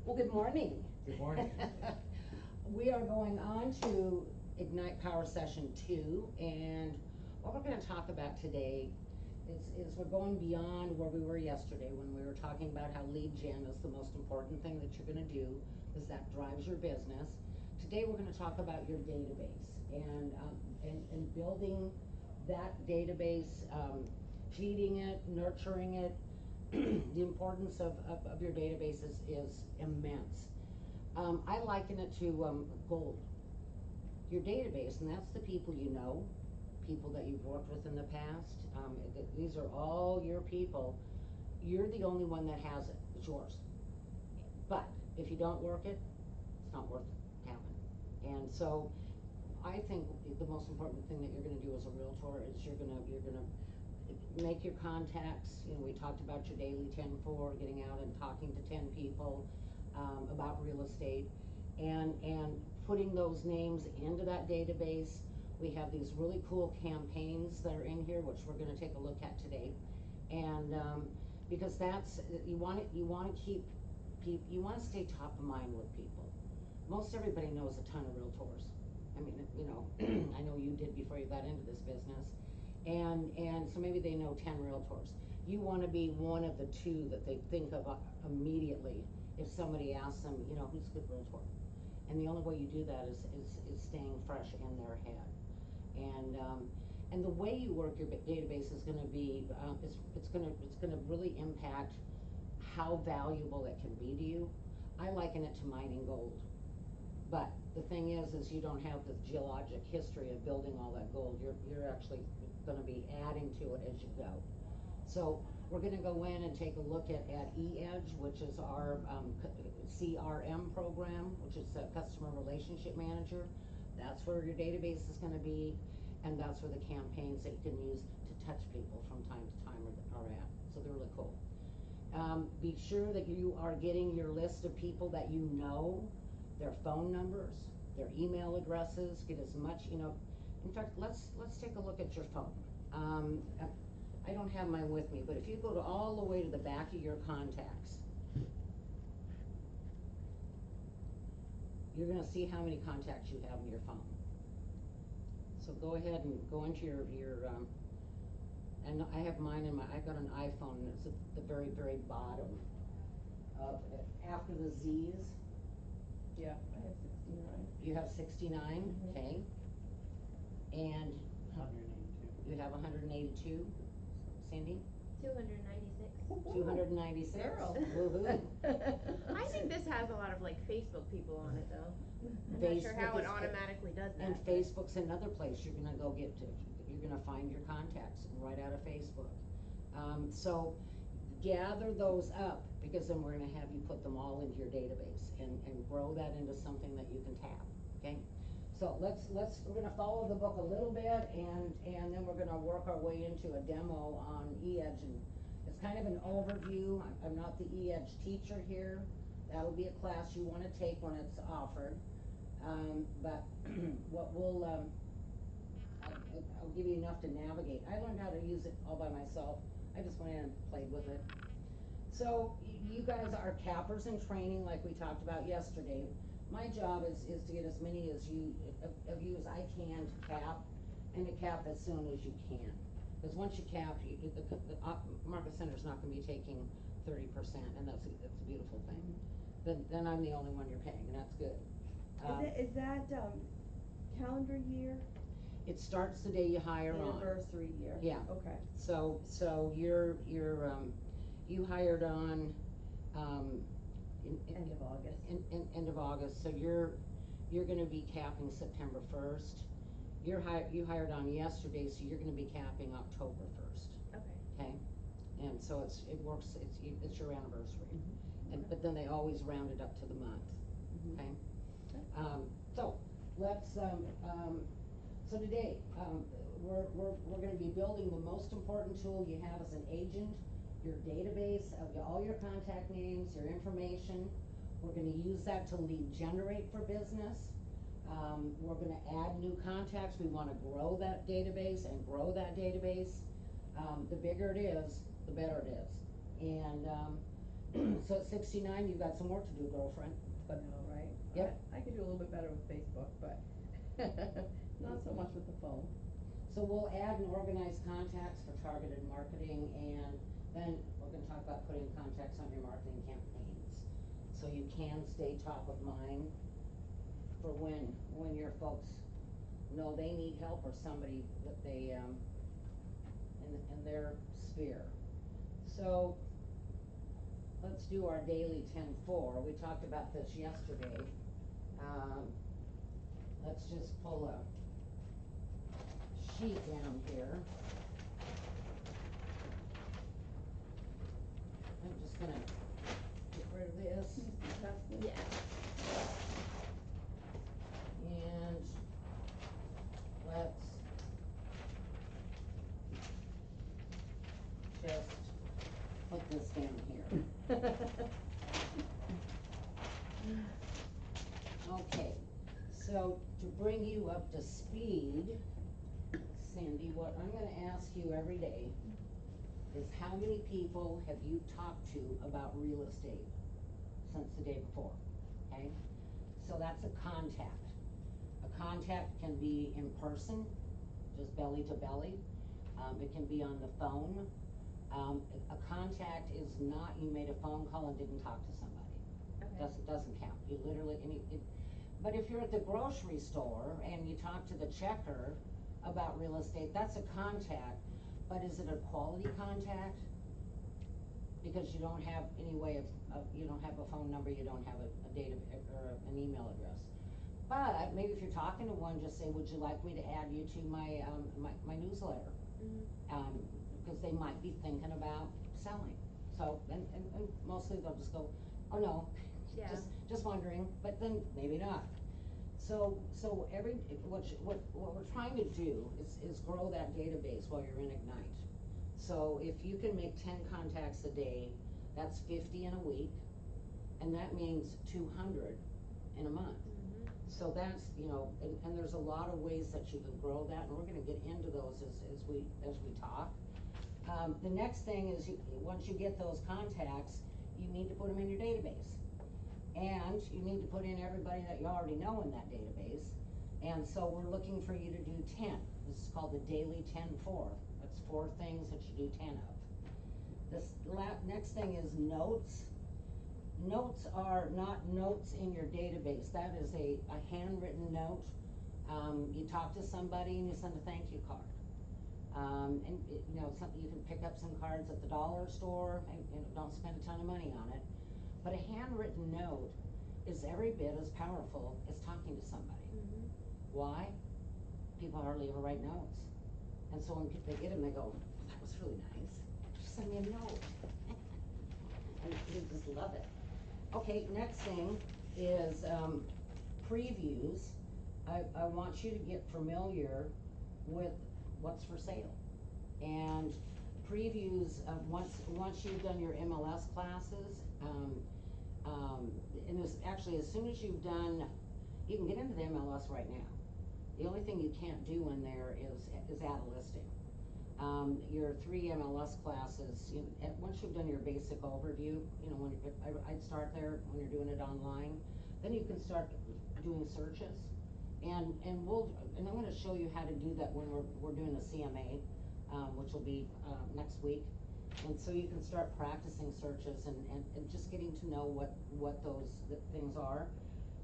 Well, good morning. Good morning. We are going on to Ignite Power Session 2, and what we're going to talk about today is we're going beyond where we were yesterday when we were talking about how lead gen is the most important thing that you're going to do, because that drives your business. Today we're going to talk about your database and building that database, feeding it, nurturing it. The importance of your database is immense. I liken it to gold. Your database, and that's the people you know, people that you've worked with in the past. These are all your people. You're the only one that has it. It's yours. But if you don't work it, it's not worth having. And so I think the most important thing that you're going to do as a realtor is you're going to make your contacts. You know, we talked about your daily 10-4, getting out and talking to 10 people about real estate, and putting those names into that database. We have these really cool campaigns that are in here, which we're going to take a look at today, and because that's you want to keep people, you want to stay top of mind with people. Most everybody knows a ton of realtors. I mean, you know, I know you did before you got into this business. And so maybe they know 10 realtors. You want to be one of the 2 that they think of immediately if somebody asks them, you know, who's a good realtor? And the only way you do that is staying fresh in their head. And the way you work your database is going to be, it's going to really impact how valuable it can be to you. I liken it to mining gold. But the thing is you don't have the geologic history of building all that gold. You're actually going to be adding to it as you go. So we're going to go in and take a look at eEdge, which is our CRM program, which is a customer relationship manager. That's where your database is going to be, and that's where the campaigns that you can use to touch people from time to time are at. So they're really cool. Be sure that you are getting your list of people that you know, their phone numbers, their email addresses. Get as much, you know. In fact, let's take a look at your phone. I don't have mine with me, but if you go to all the way to the back of your contacts, you're going to see how many contacts you have in your phone. So go ahead and go into your and I have mine in I've got an iPhone, and it's at the very, very bottom of it, after the Z's. Yeah, I have 69. You have 69, Mm-hmm. Okay. And 182. you have 182, Cindy? 296. 296. Girl. Woohoo. I think this has a lot of like Facebook people on it though. I'm Facebook not sure how it is- automatically does that. And but- Facebook's another place you're gonna go get to. You're gonna find your contacts right out of Facebook. So gather those up, because then we're gonna have you put them all into your database and grow that into something that you can tap, okay? So we're gonna follow the book a little bit, and then we're gonna work our way into a demo on eEdge, and it's kind of an overview. I'm not the eEdge teacher here. That'll be a class you wanna take when it's offered. But what we'll, I'll give you enough to navigate. I learned how to use it all by myself. I just went in and played with it. So you guys are cappers in training, like we talked about yesterday. My job is to get as many of you as I can to cap, and to cap as soon as you can. Because once you cap, the Market Center's not going to be taking 30%, and that's a beautiful thing. Then I'm the only one you're paying, and that's good. Is that calendar year? It starts the day you hire on. Anniversary year? Yeah. Okay. So you hired on End of August. End of August. So you're going to be capping September 1st. You hired on yesterday, so you're going to be capping October 1st. Okay. Okay. And so it's your anniversary. Mm-hmm. But then they always round it up to the month. Mm-hmm. Okay. So let's so today we're going to be building the most important tool you have as an agent, your database of all your contact names, your information. We're going to use that to lead generate for business. We're going to add new contacts. We want to grow that database and grow that database. The bigger it is, the better it is. And So at 69, you've got some work to do, girlfriend. I know, right? Yep. I could do a little bit better with Facebook, but not so much with the phone. So we'll add and organize contacts for targeted marketing, and then we're gonna talk about putting contacts on your marketing campaigns. So you can stay top of mind for when your folks know they need help or somebody that they, in their sphere. So let's do our daily 10-4. We talked about this yesterday. Let's just pull a sheet down here. I'm just gonna get rid of this, Yeah. and let's just put this down here. Okay, so to bring you up to speed, Cindy, what I'm gonna ask you every day is how many people have you talked to about real estate since the day before, okay? So that's a contact. A contact can be in person, just belly to belly. It can be on the phone. A contact is not, you made a phone call and didn't talk to somebody. Okay. Doesn't count. You literally, but if you're at the grocery store and you talk to the checker about real estate, that's a contact, but is it a quality contact? Because you don't have any way of you don't have a phone number, you don't have a data or an email address. But maybe if you're talking to one, just say, would you like me to add you to my newsletter? Mm-hmm. Because they might be thinking about selling. So, and mostly they'll just go, oh no, Yeah. just wondering, but then maybe not. So what we're trying to do is grow that database while you're in Ignite. So if you can make 10 contacts a day, that's 50 in a week, and that means 200 in a month. Mm-hmm. So that's, and there's a lot of ways that you can grow that, and we're gonna get into those as we talk. The next thing is, once you get those contacts, you need to put them in your database. And you need to put in everybody that you already know in that database. And so we're looking for you to do 10. This is called the daily 10-4. That's 4 things that you do 10 of. This next thing is notes. Notes are not notes in your database. That is a handwritten note. You talk to somebody and you send a thank you card. And something you can pick up some cards at the dollar store, and don't spend a ton of money on it. But a handwritten note is every bit as powerful as talking to somebody. Mm-hmm. Why? People hardly ever write notes. And so when they get them, they go, that was really nice. Just send me a note. And you just love it. Okay, next thing is previews. I want you to get familiar with what's for sale. And previews, once you've done your MLS classes, and actually as soon as you've done, you can get into the MLS right now. The only thing you can't do in there is add a listing. Your 3 MLS classes, once you've done your basic overview, I'd start there when you're doing it online. Then you can start doing searches, and I'm going to show you how to do that when we're doing the CMA, which will be next week. And so you can start practicing searches and just getting to know what those things are.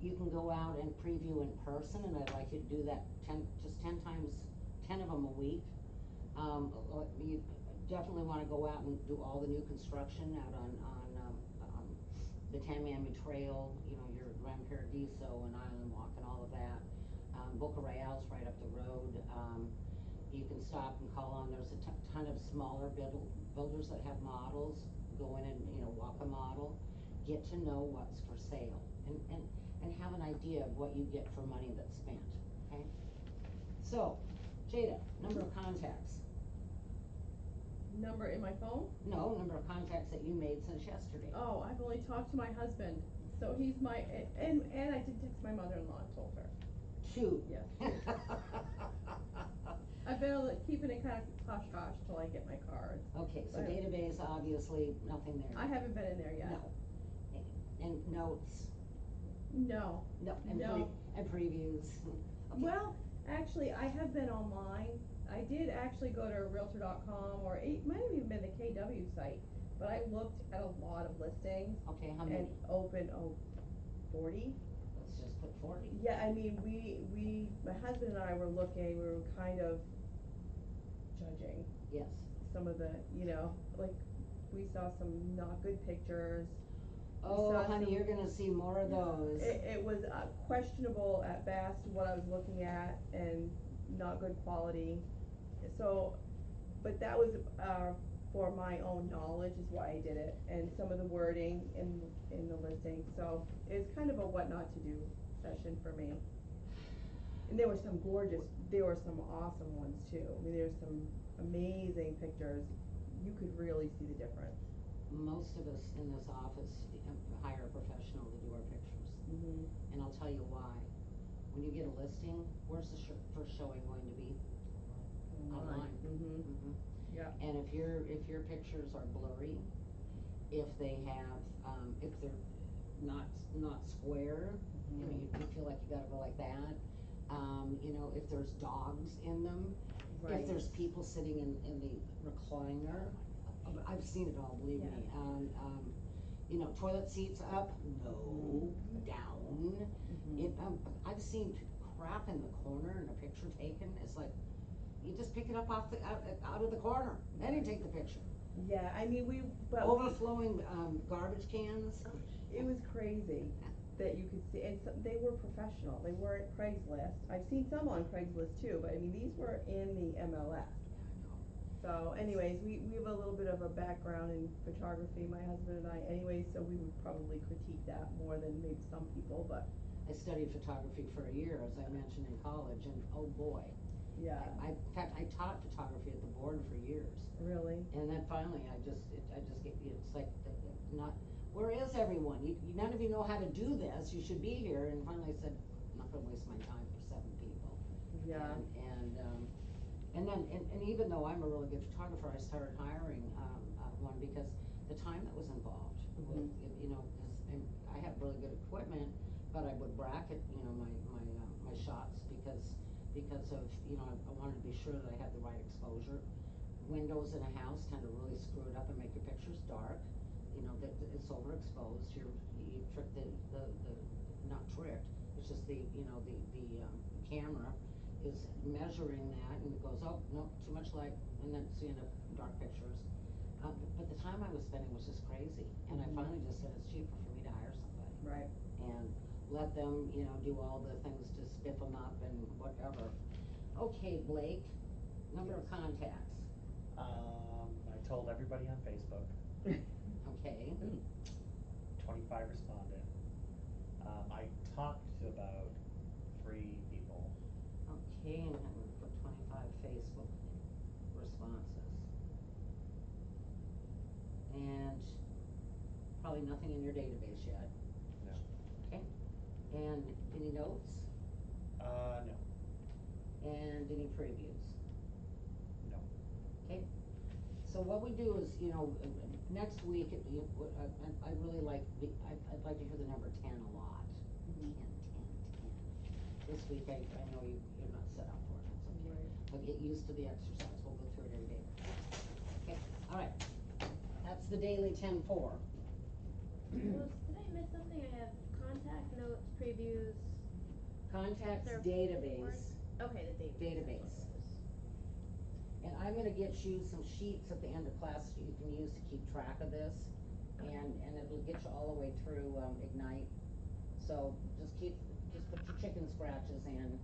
You can go out and preview in person, and I'd like you to do that 10 times, 10 of them a week. You definitely want to go out and do all the new construction out on the Tamiami Trail, your Grand Paradiso and Island Walk and all of that. Boca Rail's right up the road. You can stop and call on, there's a ton of smaller builders that have models. Go in and, walk a model. Get to know what's for sale and have an idea of what you get for money that's spent, okay? So, Jada, number of contacts. Number in my phone? No, number of contacts that you made since yesterday. Oh, I've only talked to my husband, so he's my, and I did text my mother-in-law and told her. 2. Yes. I've been keeping it kind of hush-hush till I get my cards. Okay, so Right. database, obviously, nothing there. I haven't been in there yet. No. And notes, No. no, and No. and previews. Okay. Well, actually, I have been online. I did actually go to realtor.com, or it might have even been the KW site, but I looked at a lot of listings Okay, how and many? opened, 40. Let's just put 40. Yeah, I mean, my husband and I were looking, we were kind of judging Yes. some of the, like, we saw some not good pictures. Oh, saw honey, some- you're gonna see more of those. It was questionable at best what I was looking at, and not good quality. So, but that was, for my own knowledge is why I did it, and some of the wording in the listing, so it's kind of a what not to do session for me. And there were some awesome ones too, I mean, there's some amazing pictures, you could really see the difference. Most of us in this office hire a professional to do our pictures. Mhm. And I'll tell you why. When you get a listing, where's the first showing going to be? Online. Mhm. Mhm. Yeah. And if your pictures are blurry, if they have, if they're not square, you know, you feel like you gotta go like that. You know, if there's dogs in them, Right. if there's people sitting in the recliner, I've seen it all, believe me. You know, toilet seats up, no, down. Mhm. I've seen crap in the corner and a picture taken, it's like, you just pick it up out of the corner, then you take the picture. Yeah, I mean, Overflowing, garbage cans. it was crazy that you could see, and they were professional, they weren't Craigslist. I've seen some on Craigslist too, but I mean, these were in the MLS. Yeah, I know. So anyways, we have a little bit of a background in photography, my husband and I, anyways, so we would probably critique that more than maybe some people, but I studied photography for a year, as I mentioned, in college, and oh boy. yeah. In fact, I taught photography at the board for years. Really? And then finally, I just get, it's like, not, where is everyone? None of you know how to do this, you should be here, and finally I said, I'm not gonna waste my time for 7 people. Yeah. And then, even though I'm a really good photographer, I started hiring, one because the time that was involved, Mhm. you know, cause I have really good equipment, but I would bracket, you know, my shots because of, you know, I wanted to be sure that I had the right exposure. Windows in a house tend to really screw it up and make your pictures dark, you know, that it's overexposed, you trick not tricked, it's just the camera is measuring that, and it goes, oh, no, too much light, and then so you end up dark pictures. But the time I was spending was just crazy, and I finally just said it's cheaper for me to hire somebody. Right. And let them, you know, do all the things to spiff them up and whatever. Okay, Blake, number of contacts. I told everybody on Facebook, Okay. 25 responded. I talked to about 3 people. Okay, and I'm gonna put 25 Facebook responses. And probably nothing in your database yet. No. Okay. And any notes? No. And any previews? No. Okay. So what we do is, you know, next week, I'd really like, I'd like to hear the number 10 a lot. Mhm. 10. This week, I know you're not set up for it, that's okay. Right. But get used to the exercise, we'll go through it every day. Okay, all right. That's the daily 10-4. Well, did I miss something? I have contact notes, previews. Contacts There are database. Okay, the database. And I'm gonna get you some sheets at the end of class that you can use to keep track of this. And it'll get you all the way through, Ignite. So just put your chicken scratches in.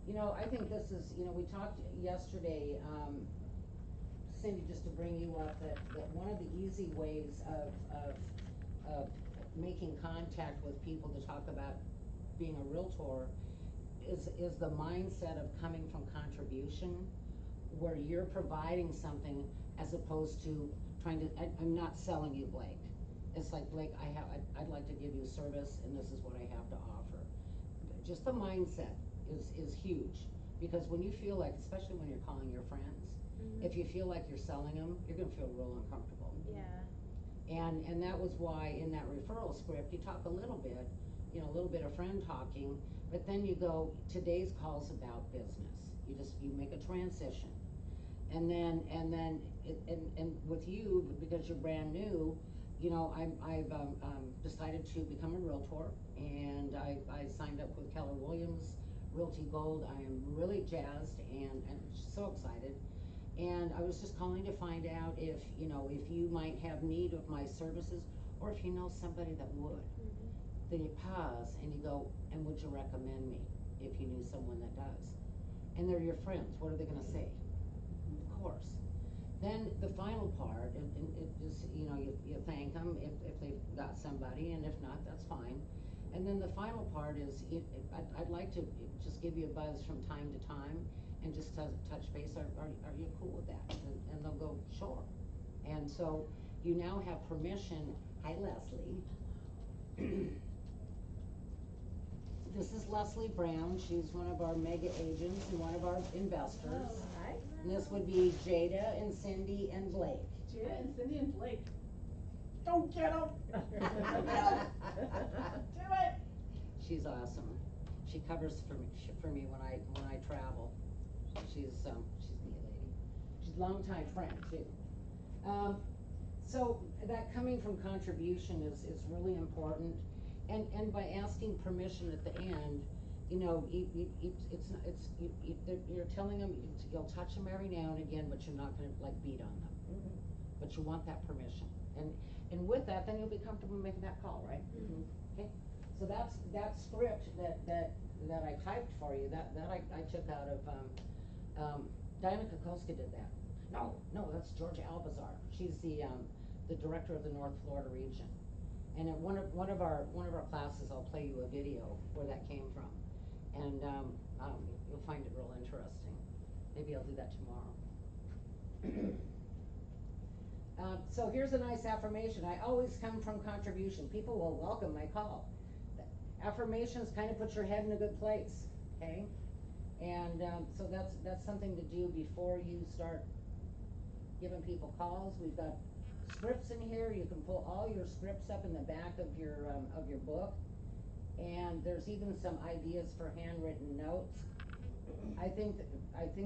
You know, I think this is, you know, we talked yesterday, Cindy, just to bring you up, that one of the easy ways of making contact with people to talk about being a realtor is the mindset of coming from contribution, where you're providing something as opposed to trying to, I'm not selling you, Blake. It's like, Blake, I'd like to give you service, and this is what I have to offer. Just the mindset is huge. Because when you feel like, especially when you're calling your friends, if you feel like you're selling them, you're gonna feel real uncomfortable. Yeah. And that was why in that referral script, you talk a little bit, you know, a little bit of friend talking, but then you go, today's call's about business. You make a transition. And with you, because you're brand new, you know, I've decided to become a realtor, and I signed up with Keller Williams Realty Gold. I am really jazzed and so excited. And I was just calling to find out if, you know, if you might have need of my services, or if you know somebody that would. Then you pause and you go, and would you recommend me if you knew someone that does? And they're your friends. What are they gonna say? Of course. Then the final part, and it just, you know, you thank them if they've got somebody, and if not, that's fine. And then the final part is, I'd like to just give you a buzz from time to time and just touch base. Are you cool with that? And they'll go, sure. And so you now have permission. Hi, Leslie. This is Leslie Brown. She's one of our mega agents and one of our investors. Hi. And this would be Jada and Cindy and Blake. Jada and Cindy and Blake. Don't get them. Do it. She's awesome. She covers for me when I travel. She's a neat lady. She's a longtime friend too. So that coming from contribution is really important, and by asking permission at the end, you know, you're telling them you'll touch them every now and again, but you're not going to like beat on them. But you want that permission, and with that, then you'll be comfortable making that call, right? Okay. So that script that I typed for you, that I took out of Diana Kokoska did that. No, that's Georgia Albazar. She's the director of the North Florida region. And at one of our classes, I'll play you a video where that came from, and you'll find it real interesting. Maybe I'll do that tomorrow. So here's a nice affirmation. I always come from contribution. People will welcome my call. Affirmations kind of put your head in a good place, okay? And so that's something to do before you start giving people calls. We've got scripts in here. You can pull all your scripts up in the back of your book, and there's even some ideas for handwritten notes. I think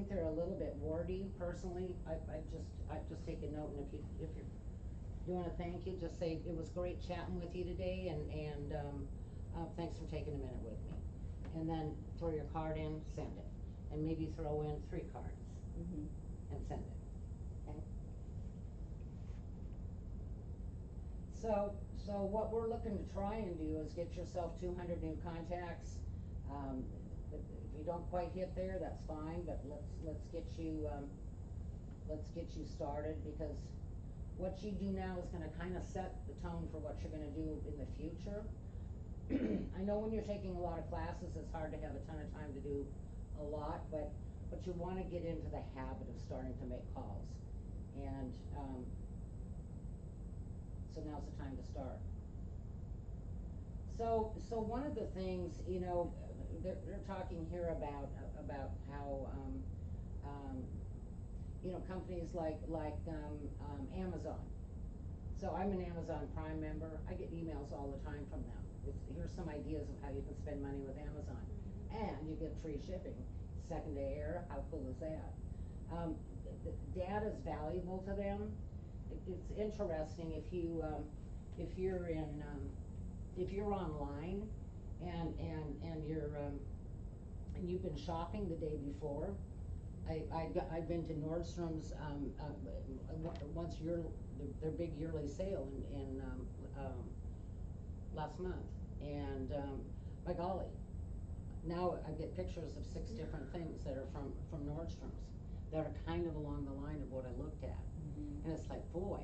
they're a little bit wordy. Personally, I just take a note, and if you're doing a thank you, just say it was great chatting with you today, and thanks for taking a minute with me, and then throw your card in, send it, and maybe throw in 3 cards and send it. Okay. So what we're looking to try and do is get yourself 200 new contacts. If you don't quite hit there, that's fine, but let's get you started, because what you do now is going to kind of set the tone for what you're going to do in the future. I know when you're taking a lot of classes, it's hard to have a ton of time to do a lot, but you want to get into the habit of starting to make calls, and so now's the time to start. So one of the things, you know, they're talking here about how you know, companies like Amazon. So I'm an Amazon Prime member. I get emails all the time from them. Here's some ideas of how you can spend money with Amazon, and you get free shipping. Second day air. How cool is that? Data is valuable to them. It's interesting if you're in if you're online and you've been shopping the day before. I've been to Nordstrom's once their big yearly sale in last month, and by golly, now I get pictures of 6 different things that are from Nordstrom's that are kind of along the line of what I looked at, and it's like, boy,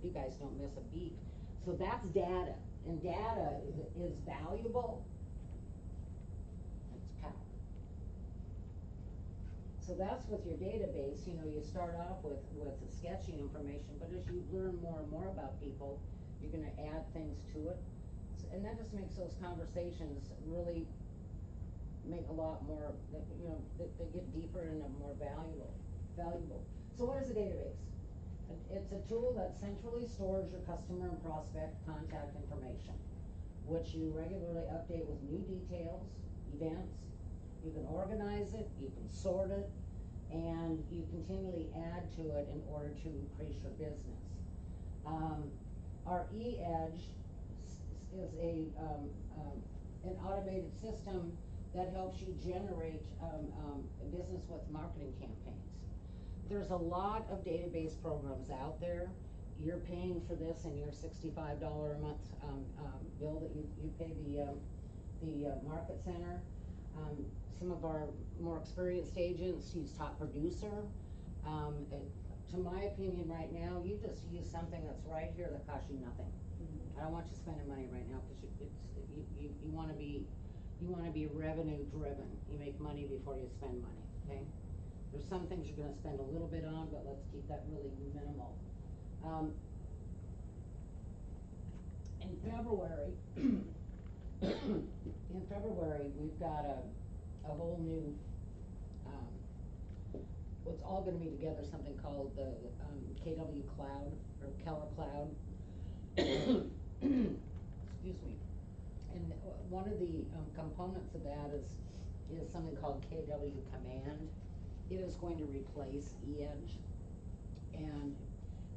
you guys don't miss a beat. So that's data, and data is valuable. It's power. So that's with your database. You know, you start off with the sketchy information, but as you learn more and more about people, you're going to add things to it, and that just makes those conversations really make a lot more, that, you know, that they get deeper and are more valuable. So what is a database? It's a tool that centrally stores your customer and prospect contact information, which you regularly update with new details, events. You can organize it, you can sort it, and you continually add to it in order to increase your business. Our e-edge is an automated system that helps you generate business with marketing campaigns. There's a lot of database programs out there. You're paying for this in your $65 a month bill that you pay the market center. Some of our more experienced agents use Top Producer. To my opinion right now, you just use something that's right here that costs you nothing. Mhm. I don't want you spending money right now, because you wanna be revenue driven. You make money before you spend money, okay? There's some things you're gonna spend a little bit on, but let's keep that really minimal. In February, we've got a whole new, well, it's all gonna be together, something called the KW Cloud, or Keller Cloud. Excuse me. And one of the components of that is something called KW Command. It is going to replace e-edge, and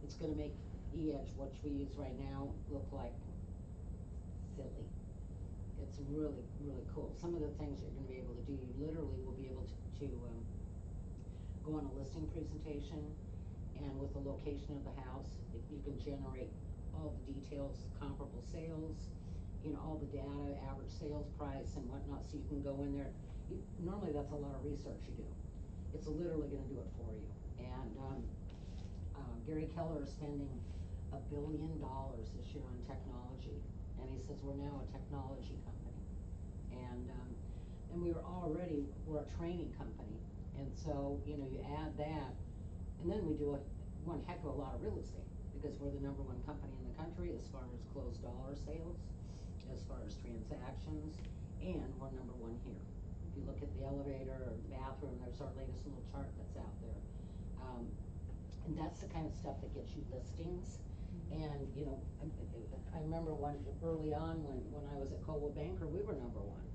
it's gonna make e-edge, which we use right now, look like silly. It's really, really cool. Some of the things you're gonna be able to do, you literally will be able to go on a listing presentation, and with the location of the house, you can generate all the details, comparable sales, you know, all the data, average sales price and whatnot, so you can go in there. Normally that's a lot of research you do. It's literally gonna do it for you. And Gary Keller is spending $1 billion this year on technology, and he says we're now a technology company. And we're a training company, and so, you know, you add that, and then we do one heck of a lot of real estate, because we're the #1 company in the country as far as closed dollar sales, as far as transactions, and we're #1 here. If you look at the elevator or the bathroom, there's our latest little chart that's out there. And that's the kind of stuff that gets you listings. And, you know, I remember early on when I was at Coldwell Banker, we were #1.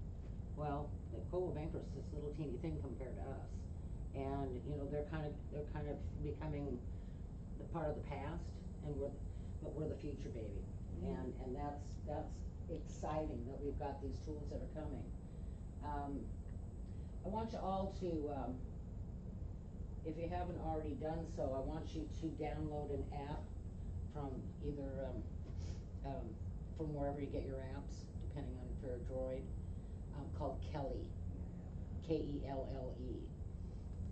Well, Coldwell Banker's this little teeny thing compared to us. And, you know, they're kind of becoming the part of the past, and we're the future, baby. Mm-hmm. And that's exciting that we've got these tools that are coming. I want you all to, if you haven't already done so, I want you to download an app from either, from wherever you get your apps, depending on if you're a Droid, called Kelly, K-E-L-L-E.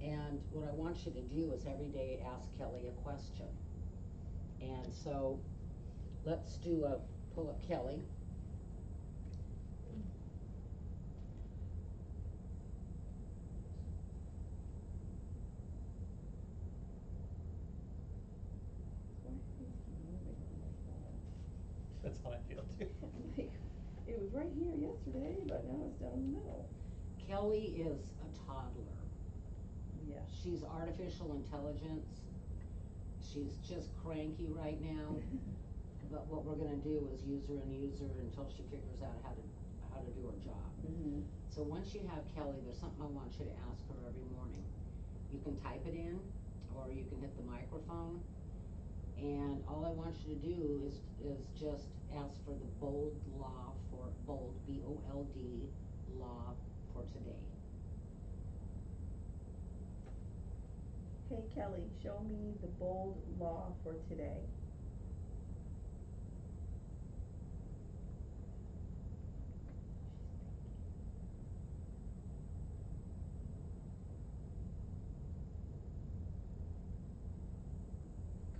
And what I want you to do is every day ask Kelly a question. And so let's pull up Kelly. That's how I feel too. Like, it was right here yesterday, but now it's down in the middle. Kelly is a toddler. Yeah. She's artificial intelligence. She's just cranky right now. But what we're gonna do is use her until she figures out how to do her job. Mm-hmm. So once you have Kelly, there's something I want you to ask her every morning. You can type it in, or you can hit the microphone. And all I want you to do is just ask for the bold, B-O-L-D, law for today. Hey Kelly, show me the bold law for today.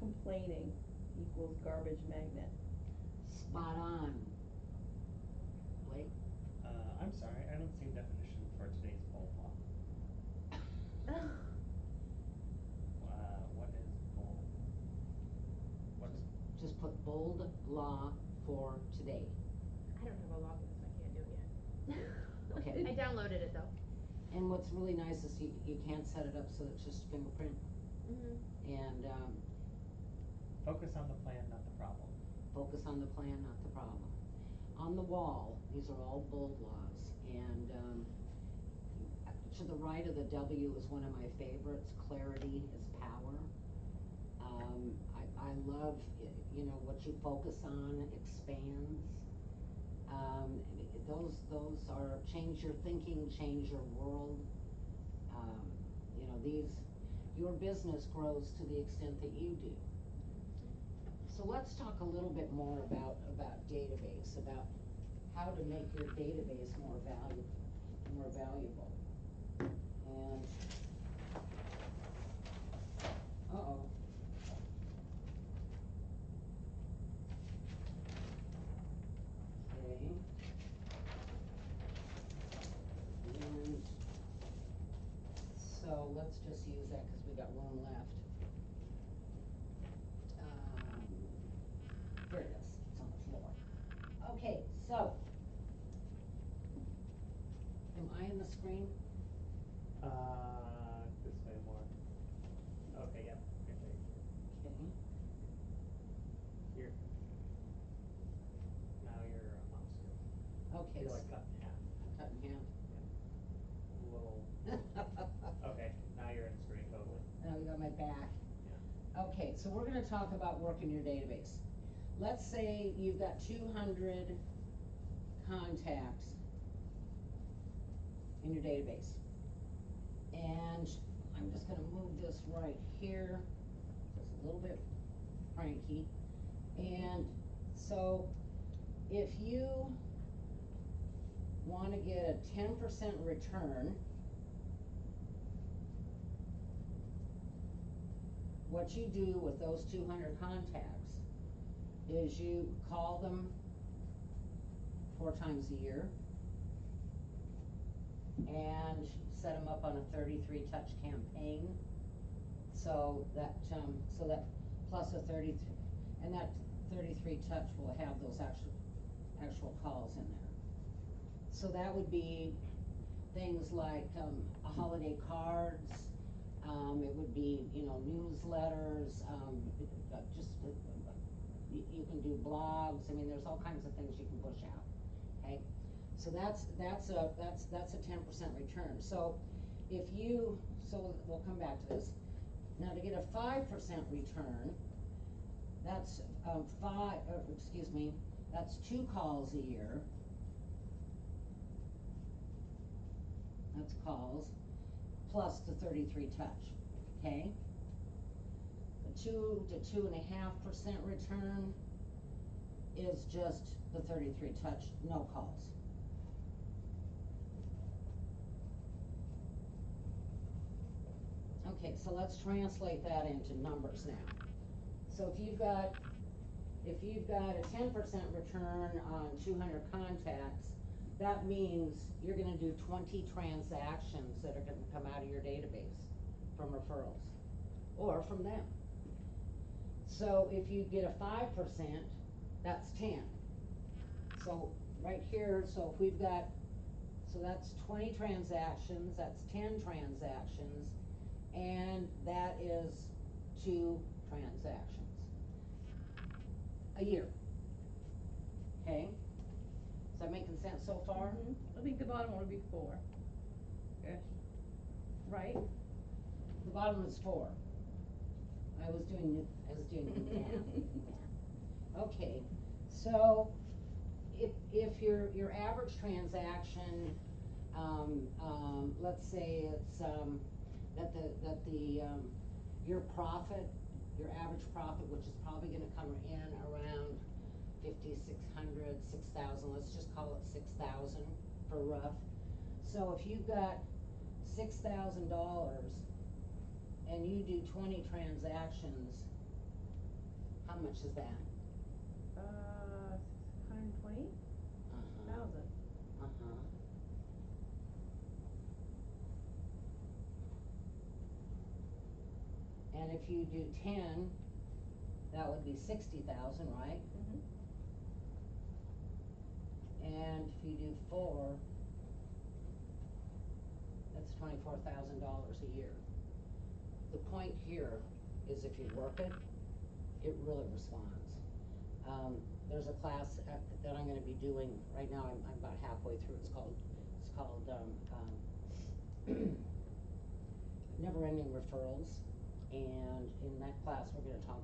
Complaining equals garbage magnet. Spot on. Blake? I'm sorry, I don't see a definition for today's bold law. What is bold? What's Just put bold law for today. I don't have a login, so I can't do it yet. Okay. I downloaded it though. And what's really nice is you can set it up so it's just fingerprint, and, Focus on the plan, not the problem. focus on the plan, not the problem. On the wall, these are all bold laws, and, to the right of the W is one of my favorites, clarity is power. I love, what you focus on expands. Those are change your thinking, change your world. Your business grows to the extent that you do. So let's talk a little bit more about database, about how to make your database more valuable. And, uh-oh. Okay. And so let's just use that because we got room left. Here it is, it's on the floor. Okay, so, am I in the screen? This way more. Okay, yep. Right there. Okay. Here. Now you're on screen. Okay. You're like cut in half. Cut in half. A little. Okay, now you're in screen totally. Now you got my back. Yeah. Okay, so we're gonna talk about working your database. Let's say you've got 200 contacts in your database. And I'm just gonna move this right here, just a little bit cranky. And so if you wanna get a 10% return, what you do with those 200 contacts is you call them 4 times a year and set them up on a 33 touch campaign. So that plus a 33, and that 33 touch will have those actual calls in there. So that would be things like holiday cards, it would be, newsletters, you can do blogs. I mean, there's all kinds of things you can push out, okay? So that's a 10% return. So we'll come back to this. Now to get a 5% return, that's that's 2 calls a year. That's calls, plus the 33 touch, okay? The 2 to 2.5% return is just the 33 touch, no calls. Okay, so let's translate that into numbers now. So if you've got a 10% return on 200 contacts, that means you're gonna do 20 transactions that are gonna come out of your database from referrals, or from them. So if you get a 5%, that's 10. So right here, so that's 20 transactions, that's 10 transactions, and that is 2 transactions a year. Okay? Is that making sense so far? I think the bottom one would be 4. Ish. Right? The bottom is 4. I was doing math. Okay, so if your average transaction, let's say it's your profit, your average profit, which is probably going to come in around 5,600, 6,000. Let's just call it 6,000 for rough. So if you've got $6,000 and you do 20 transactions, how much is that? 620,000. And if you do 10, that would be 60,000, right? And if you do 4, That's $24,000 a year. The point here is if you work it, it really responds. There's a class that I'm gonna be doing, right now I'm about halfway through, it's called Never Ending Referrals. And in that class, we're gonna talk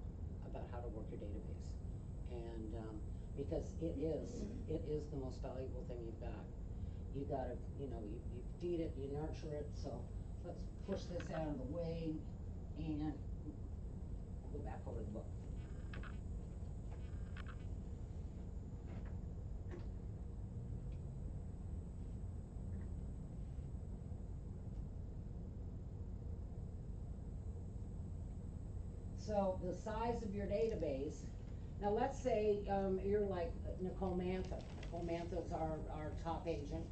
about how to work your database. And, because it is the most valuable thing you've got. You gotta, you feed it, you nurture it, so let's push this out of the way and go back over the book. So the size of your database, now let's say you're like Nicole Mantha. Nicole Mantha's our top agent,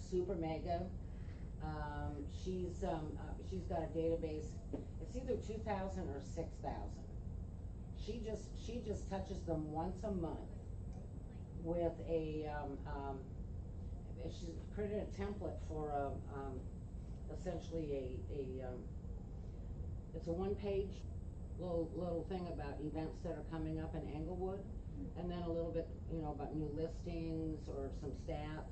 super mega. She's got a database, it's either 2,000 or 6,000. She just touches them once a month with she's created a template for essentially it's a one-page little thing about events that are coming up in Englewood, and then a little bit, about new listings or some stats,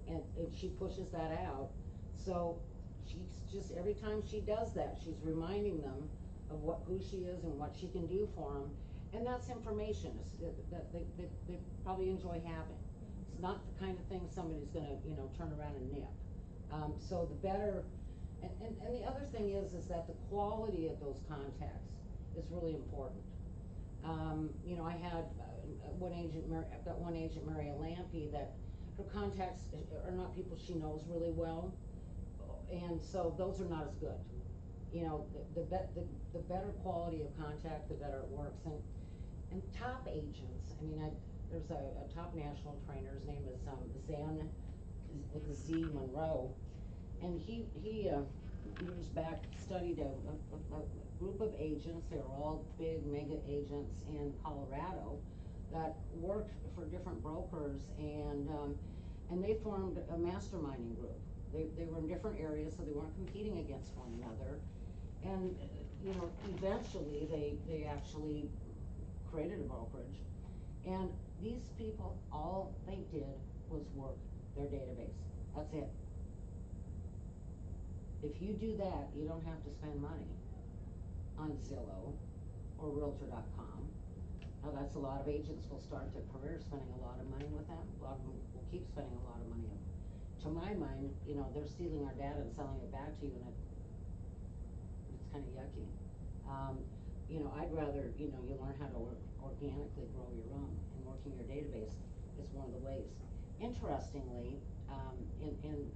and she pushes that out. So she's just, every time she does that, she's reminding them of who she is and what she can do for them, and that's information that they probably enjoy having. It's not the kind of thing somebody's gonna, turn around and nip. So the better. And the other thing is that the quality of those contacts is really important. I had I've got one agent, Mary Lampy, that her contacts are not people she knows really well, and so those are not as good. The better quality of contact, the better it works. And top agents, there's a top national trainer, his name is Zen, with a Z, Monroe. And he years back studied a group of agents. They were all big mega agents in Colorado that worked for different brokers, and they formed a masterminding group. They were in different areas, so they weren't competing against one another. And eventually they actually created a brokerage. And these people, all they did was work their database. That's it. If you do that, you don't have to spend money on Zillow or Realtor.com. Now that's a lot of agents will start their career spending a lot of money with them. A lot of them will keep spending a lot of money on them. To my mind, they're stealing our data and selling it back to you, and it's kind of yucky. I'd rather, you learn how to organically grow your own, and working your database is one of the ways. Interestingly, in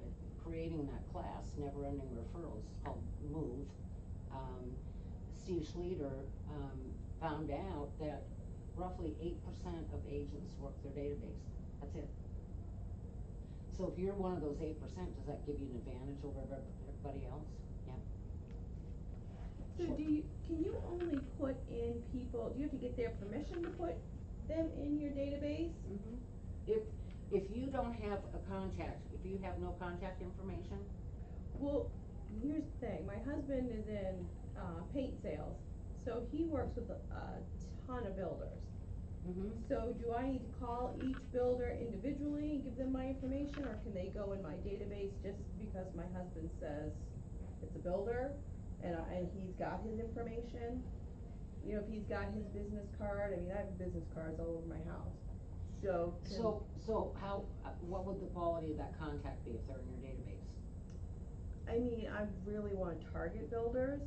creating that class, Never Ending Referrals, called Move, Steve Schlueter found out that roughly 8% of agents work their database. That's it. So if you're one of those 8%, does that give you an advantage over everybody else? Yeah. So Sure. can you only put in people, do you have to get their permission to put them in your database? Mm-hmm. If you don't have a contact, if you have no contact information. Well, here's the thing, my husband is in paint sales, so he works with a ton of builders. Mm-hmm. So do I need to call each builder individually and give them my information, or can they go in my database just because my husband says it's a builder and he's got his information? If he's got his business card, I have business cards all over my house. So how, what would the quality of that contact be if they're in your database? I really wanna target builders,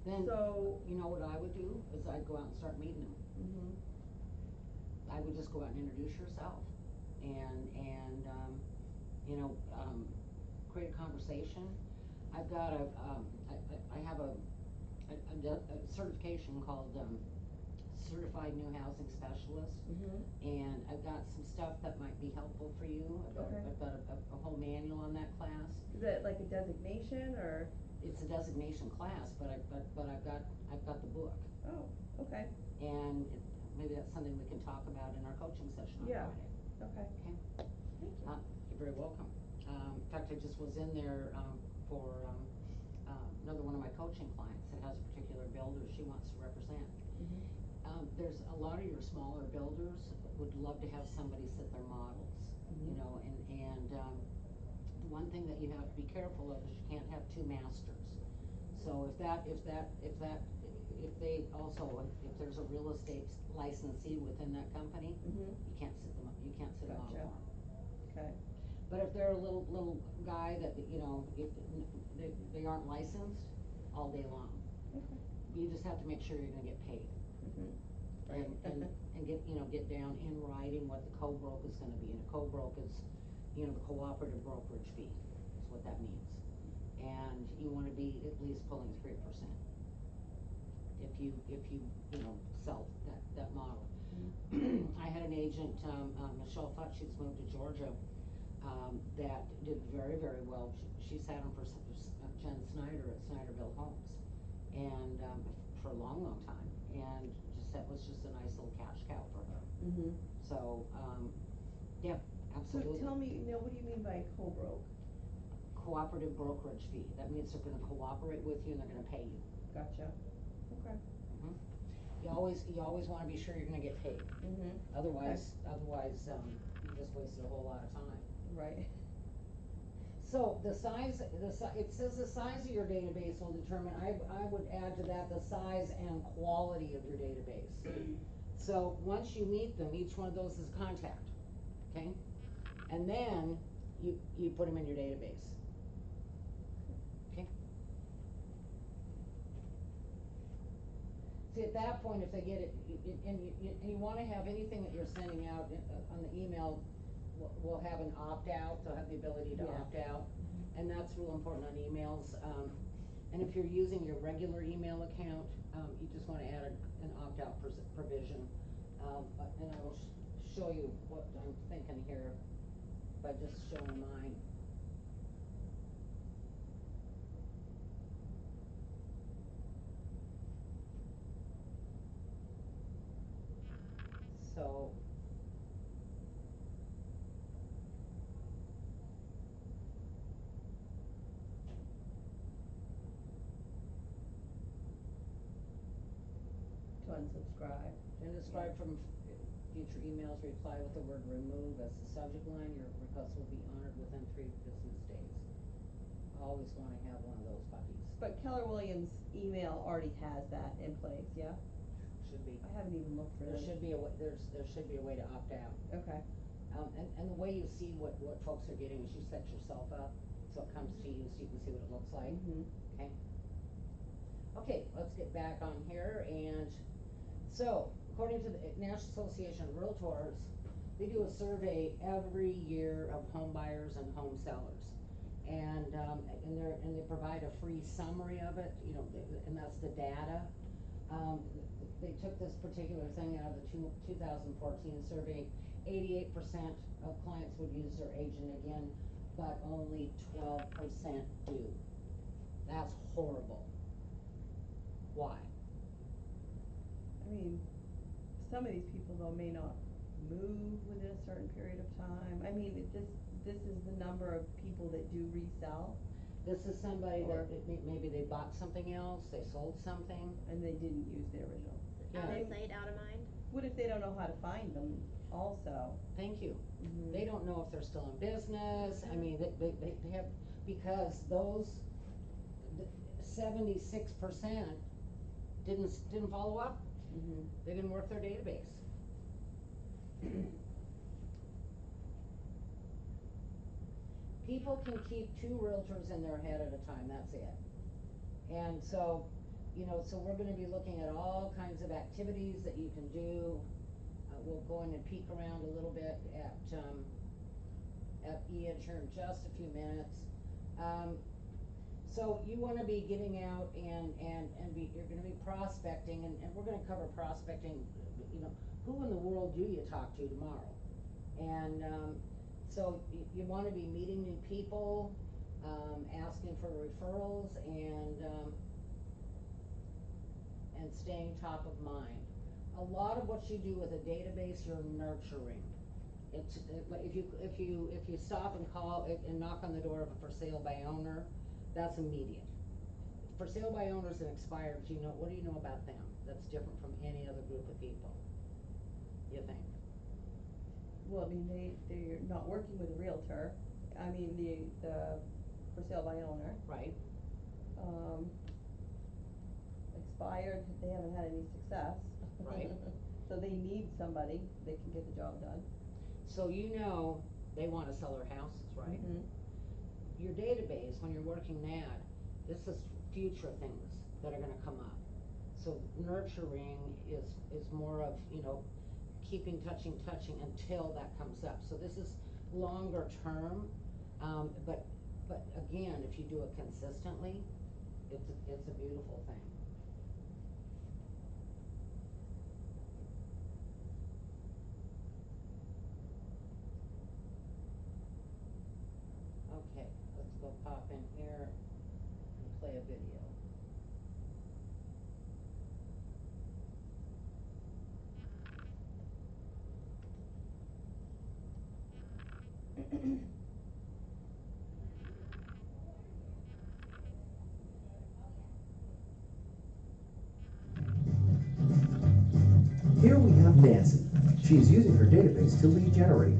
Then, so. you know what I would do, is I'd go out and start meeting them. Mhm. I would just go out and introduce yourself, and create a conversation. I've got I have a certification called Certified New Housing Specialist, Mhm. and I've got some stuff that might be helpful for you. I've got a whole manual on that class. Is that like a designation, or? It's a designation class, but I've got the book. Oh, okay. And maybe that's something we can talk about in our coaching session on Yeah. Friday. Okay. Okay. Thank you. You're very welcome. In fact, I just was in there, for, another one of my coaching clients that has a particular builder she wants to represent. Mhm. There's a lot of your smaller builders would love to have somebody sit their models, you Mhm. know, the one thing that you have to be careful of is you can't have two masters. So if they also, if there's a real estate licensee within that company, Mhm. you can't sit them, you can't sit a model Gotcha. for 'em. Okay. But if they're a little guy that, you know, they aren't licensed all day long, Okay. you just have to make sure you're gonna get paid. Mhm. And get, you know, get down in writing what the co-broke is gonna be, and a co-broke is, you know, the cooperative brokerage fee, is what that means. And you wanna be at least pulling 3%. If you, you know, sell that model. I had an agent, Michelle Futt, she's moved to Georgia, that did very, very well. She sat in for Jen Snyder at Snyderville Homes, and, for a long, long time, and that was just a nice little cash cow for her. Mhm. So, yeah, absolutely. So tell me, now what do you mean by co-broke? Cooperative brokerage fee, that means they're gonna cooperate with you and they're gonna pay you. Gotcha. Okay. Mhm. You always wanna be sure you're gonna get paid. Mhm. Otherwise, you just wasted a whole lot of time. Right. So the size, it says the size of your database will determine, I would add to that the size and quality of your database. So once you meet them, each one of those is a contact, okay? And then you put them in your database. Okay? See, at that point, if they get it, and you wanna have anything that you're sending out on the email, will have an opt-out, they'll have the ability to Yeah. opt out. Mhm. And that's real important on emails. And if you're using your regular email account, you just wanna add an opt-out provision. And I will show you what I'm thinking here by just showing mine. So, To unsubscribe. and describe from future emails, reply with the word remove as the subject line. Your request will be honored within 3 business days. Always wanna have one of those puppies. But Keller Williams' email already has that in place, yeah? Should be. I haven't even looked There really. should be a way, there should be a way to opt out. Okay. And the way you see what folks are getting is you set yourself up, so it comes to you, so you can see what it looks like, Mhm. okay? Okay, let's get back on here, and so, according to the National Association of Realtors, they do a survey every year of home buyers and home sellers. And they provide a free summary of it, you know, and that's the data. They took this particular thing out of the 2014 survey. 88% of clients would use their agent again, but only 12% do. That's horrible. Why? I mean, some of these people though may not move within a certain period of time. I mean, this is the number of people that do resell This is somebody Or- that maybe they bought something else, they sold something. and they didn't use the original. Yeah. Out They- of sight, out of mind. What if they don't know how to find them also? Thank you. Mhm. They don't know if they're still in business. I mean, they have, because those 76% didn't follow up. Mhm. They didn't work their database. People can keep 2 realtors in their head at a time, that's it. And so, you know, so we're gonna be looking at all kinds of activities that you can do. We'll go in and peek around a little bit at E-Edge here in just a few minutes. So you wanna be getting out and you're gonna be prospecting, and we're gonna cover prospecting, you know, who in the world do you talk to tomorrow? And, so you wanna be meeting new people, asking for referrals, and staying top of mind. A lot of what you do with a database, you're nurturing. Like if you stop and call and knock on the door of a for sale by owner, that's immediate. For sale by owners and expired, what do you know about them that's different from any other group of people, you think? Well, I mean, they're not working with a realtor, I mean, the for sale by owner. Right. Expired, they haven't had any success. Right. So they need somebody that can get the job done. So they wanna sell their houses, right? Mhm. Your database, when you're working that, this is future things that are gonna come up. So nurturing is more of, keeping, touching until that comes up. So this is longer term, but again, if you do it consistently, it's a beautiful thing. Okay, let's go pop in here and play a video. Here we have Nancy. She is using her database to lead generate.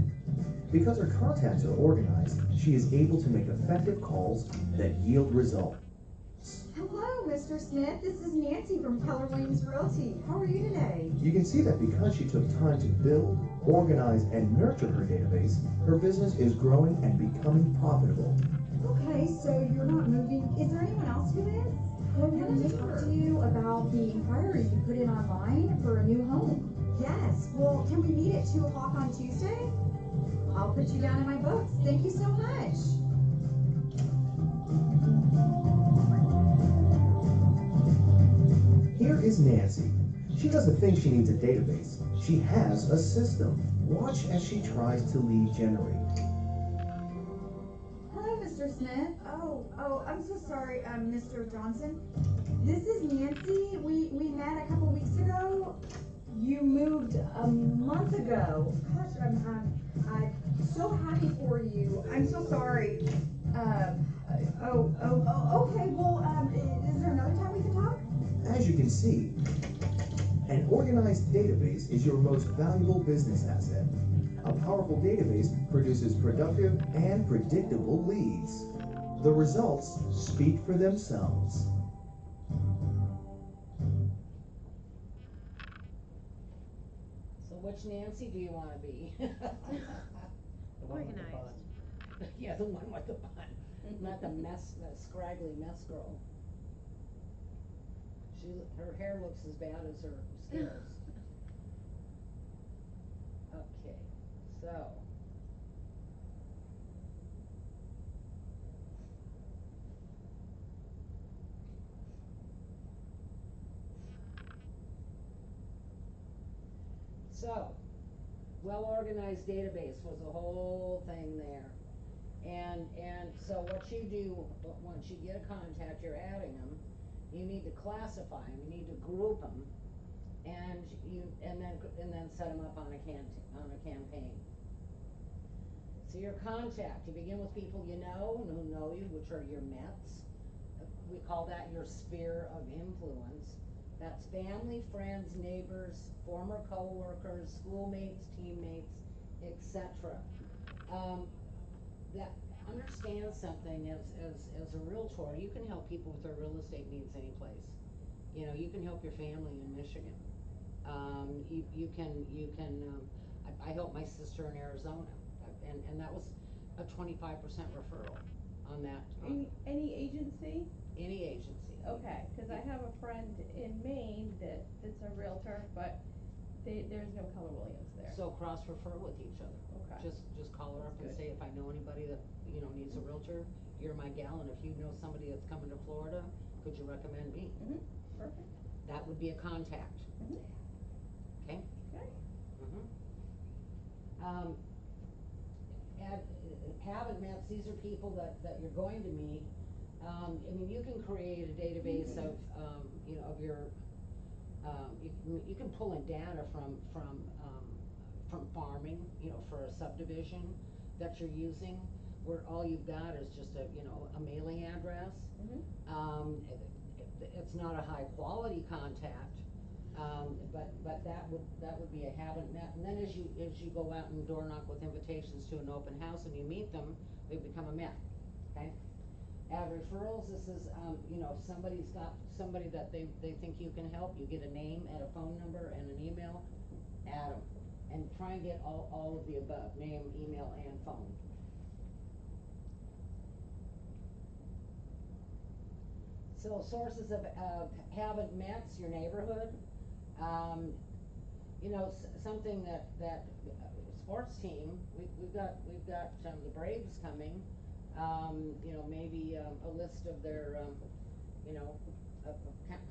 Because her contacts are organized, she is able to make effective calls that yield results. Hello, Mr. Smith. This is Nancy from Keller Williams Realty. How are you today? You can see that because she took time to build, organize, and nurture her database, her business is growing and becoming profitable. Okay, so you're not moving. Is there anyone else who is? I wanted to talk to you about the inquiry you put in online for a new home. Yes. Well, can we meet at 2 o'clock on Tuesday? I'll put you down in my books. Thank you so much. Here is Nancy. She doesn't think she needs a database. She has a system. Watch as she tries to lead generate. Hello, Mr. Smith. Oh, I'm so sorry, Mr. Johnson. This is Nancy. We met a couple weeks ago. You moved a month ago. Gosh, I'm so happy for you. I'm so sorry. Okay. Well, is there another time we can talk? As you can see, an organized database is your most valuable business asset. A powerful database produces productive and predictable leads. The results speak for themselves. So which Nancy do you wanna be? The one with the Organized. bun. Yeah, the one with the bun, not the scraggly mess girl. Her hair looks as bad as her skills. Okay, so. So, well-organized database was the whole thing there. And so what you do, once you get a contact, you're adding them, you need to classify them, you need to group them, and then set them up on a campaign. So your contact, you begin with people you know and who know you, which are your Mets. We call that your sphere of influence. That's family, friends, neighbors, former co-workers, schoolmates, teammates, etc. That understand something as a realtor, you can help people with their real estate needs any place. You can help your family in Michigan. You can I helped my sister in Arizona, and that was a 25% referral on that. Any agency? Any agency. Okay, cause I have a friend in Maine that's a realtor, but there's no Keller Williams there. So cross refer with each other. Okay. Just call her up and That's say, if I know anybody that, needs a realtor, you're my gal, and if you know somebody that's coming to Florida, could you recommend me? Mhm, perfect. That would be a contact. Mhm. Okay? Okay. Haven't met, these are people that you're going to meet. You can create a database of your, you can pull in data from from farming, for a subdivision that you're using, where all you've got is just a mailing address. It's not a high quality contact, but that would be a haven't met. And then as you go out and door knock with invitations to an open house and you meet them, they become a met, okay? Add referrals, this is, if somebody's got somebody that they think you can help, you get a name, add a phone number and an email, add them. And try and get all of the above, name, email, and phone. So sources of haven't met's your neighborhood. Something that sports team, we've got the Braves coming. Maybe a list of their,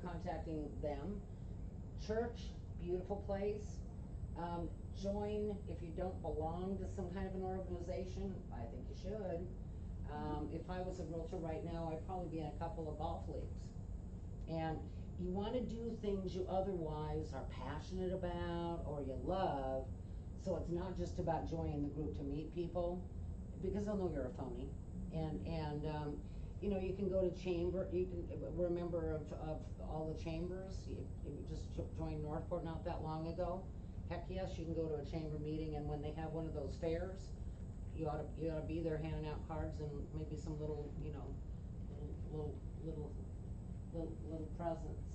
contacting them. Church, beautiful place. Join if you don't belong to some kind of an organization. I think you should. If I was a realtor right now, I'd probably be in a couple of golf leagues. And you want to do things you otherwise are passionate about or you love, so it's not just about joining the group to meet people, because they'll know you're a phony. And you can go to chamber, we're a member of all the chambers. You just joined Northport not that long ago. Heck yes, you can go to a chamber meeting, and when they have one of those fairs, you ought to be there handing out cards and maybe some little presents.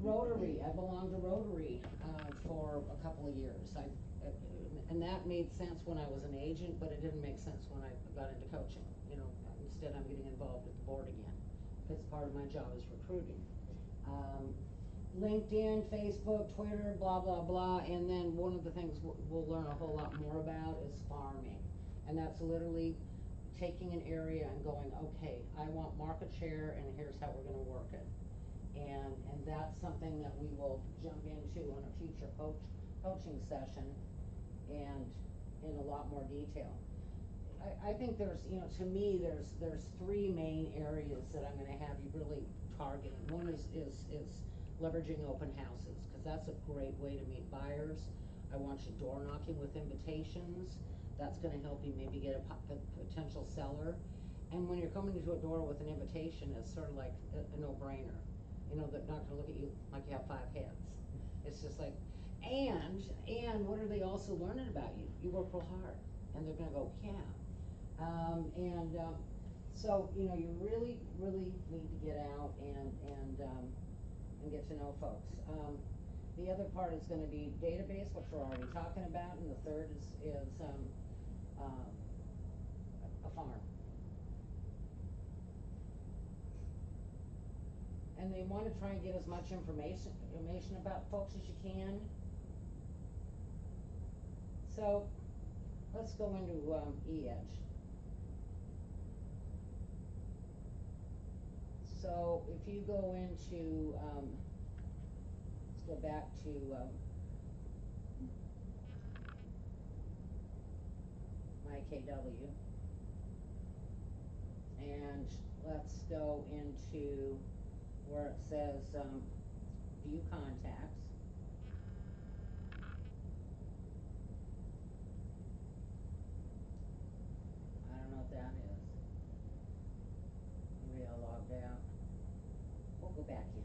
Rotary, I belonged to Rotary for a couple of years. And that made sense when I was an agent, but it didn't make sense when I got into coaching. Instead I'm getting involved at the board again, because part of my job is recruiting. LinkedIn, Facebook, Twitter, blah, blah, blah. And then one of the things we'll learn a whole lot more about is farming. And that's literally taking an area and going, okay, I want market share, and here's how we're gonna work it. And that's something that we will jump into on a future coaching session, and in a lot more detail. I think there's, to me, there's three main areas that I'm gonna have you really targeting. One is leveraging open houses, because that's a great way to meet buyers. I want you door knocking with invitations. That's gonna help you maybe get a potential seller. And when you're coming into a door with an invitation, it's sort of like a no-brainer. They're not gonna look at you like you have 5 heads. It's just like, and what are they also learning about you? You work real hard, and they're gonna go, yeah. So, you really, really need to get out and get to know folks. The other part is gonna be database, which we're already talking about, and the third is a farm. And they want to try and get as much information about folks as you can. So let's go into E-Edge. So if you go into, let's go back to my KW, and let's go into where it says view contacts. I don't know what that is. Maybe I logged out. We'll go back in.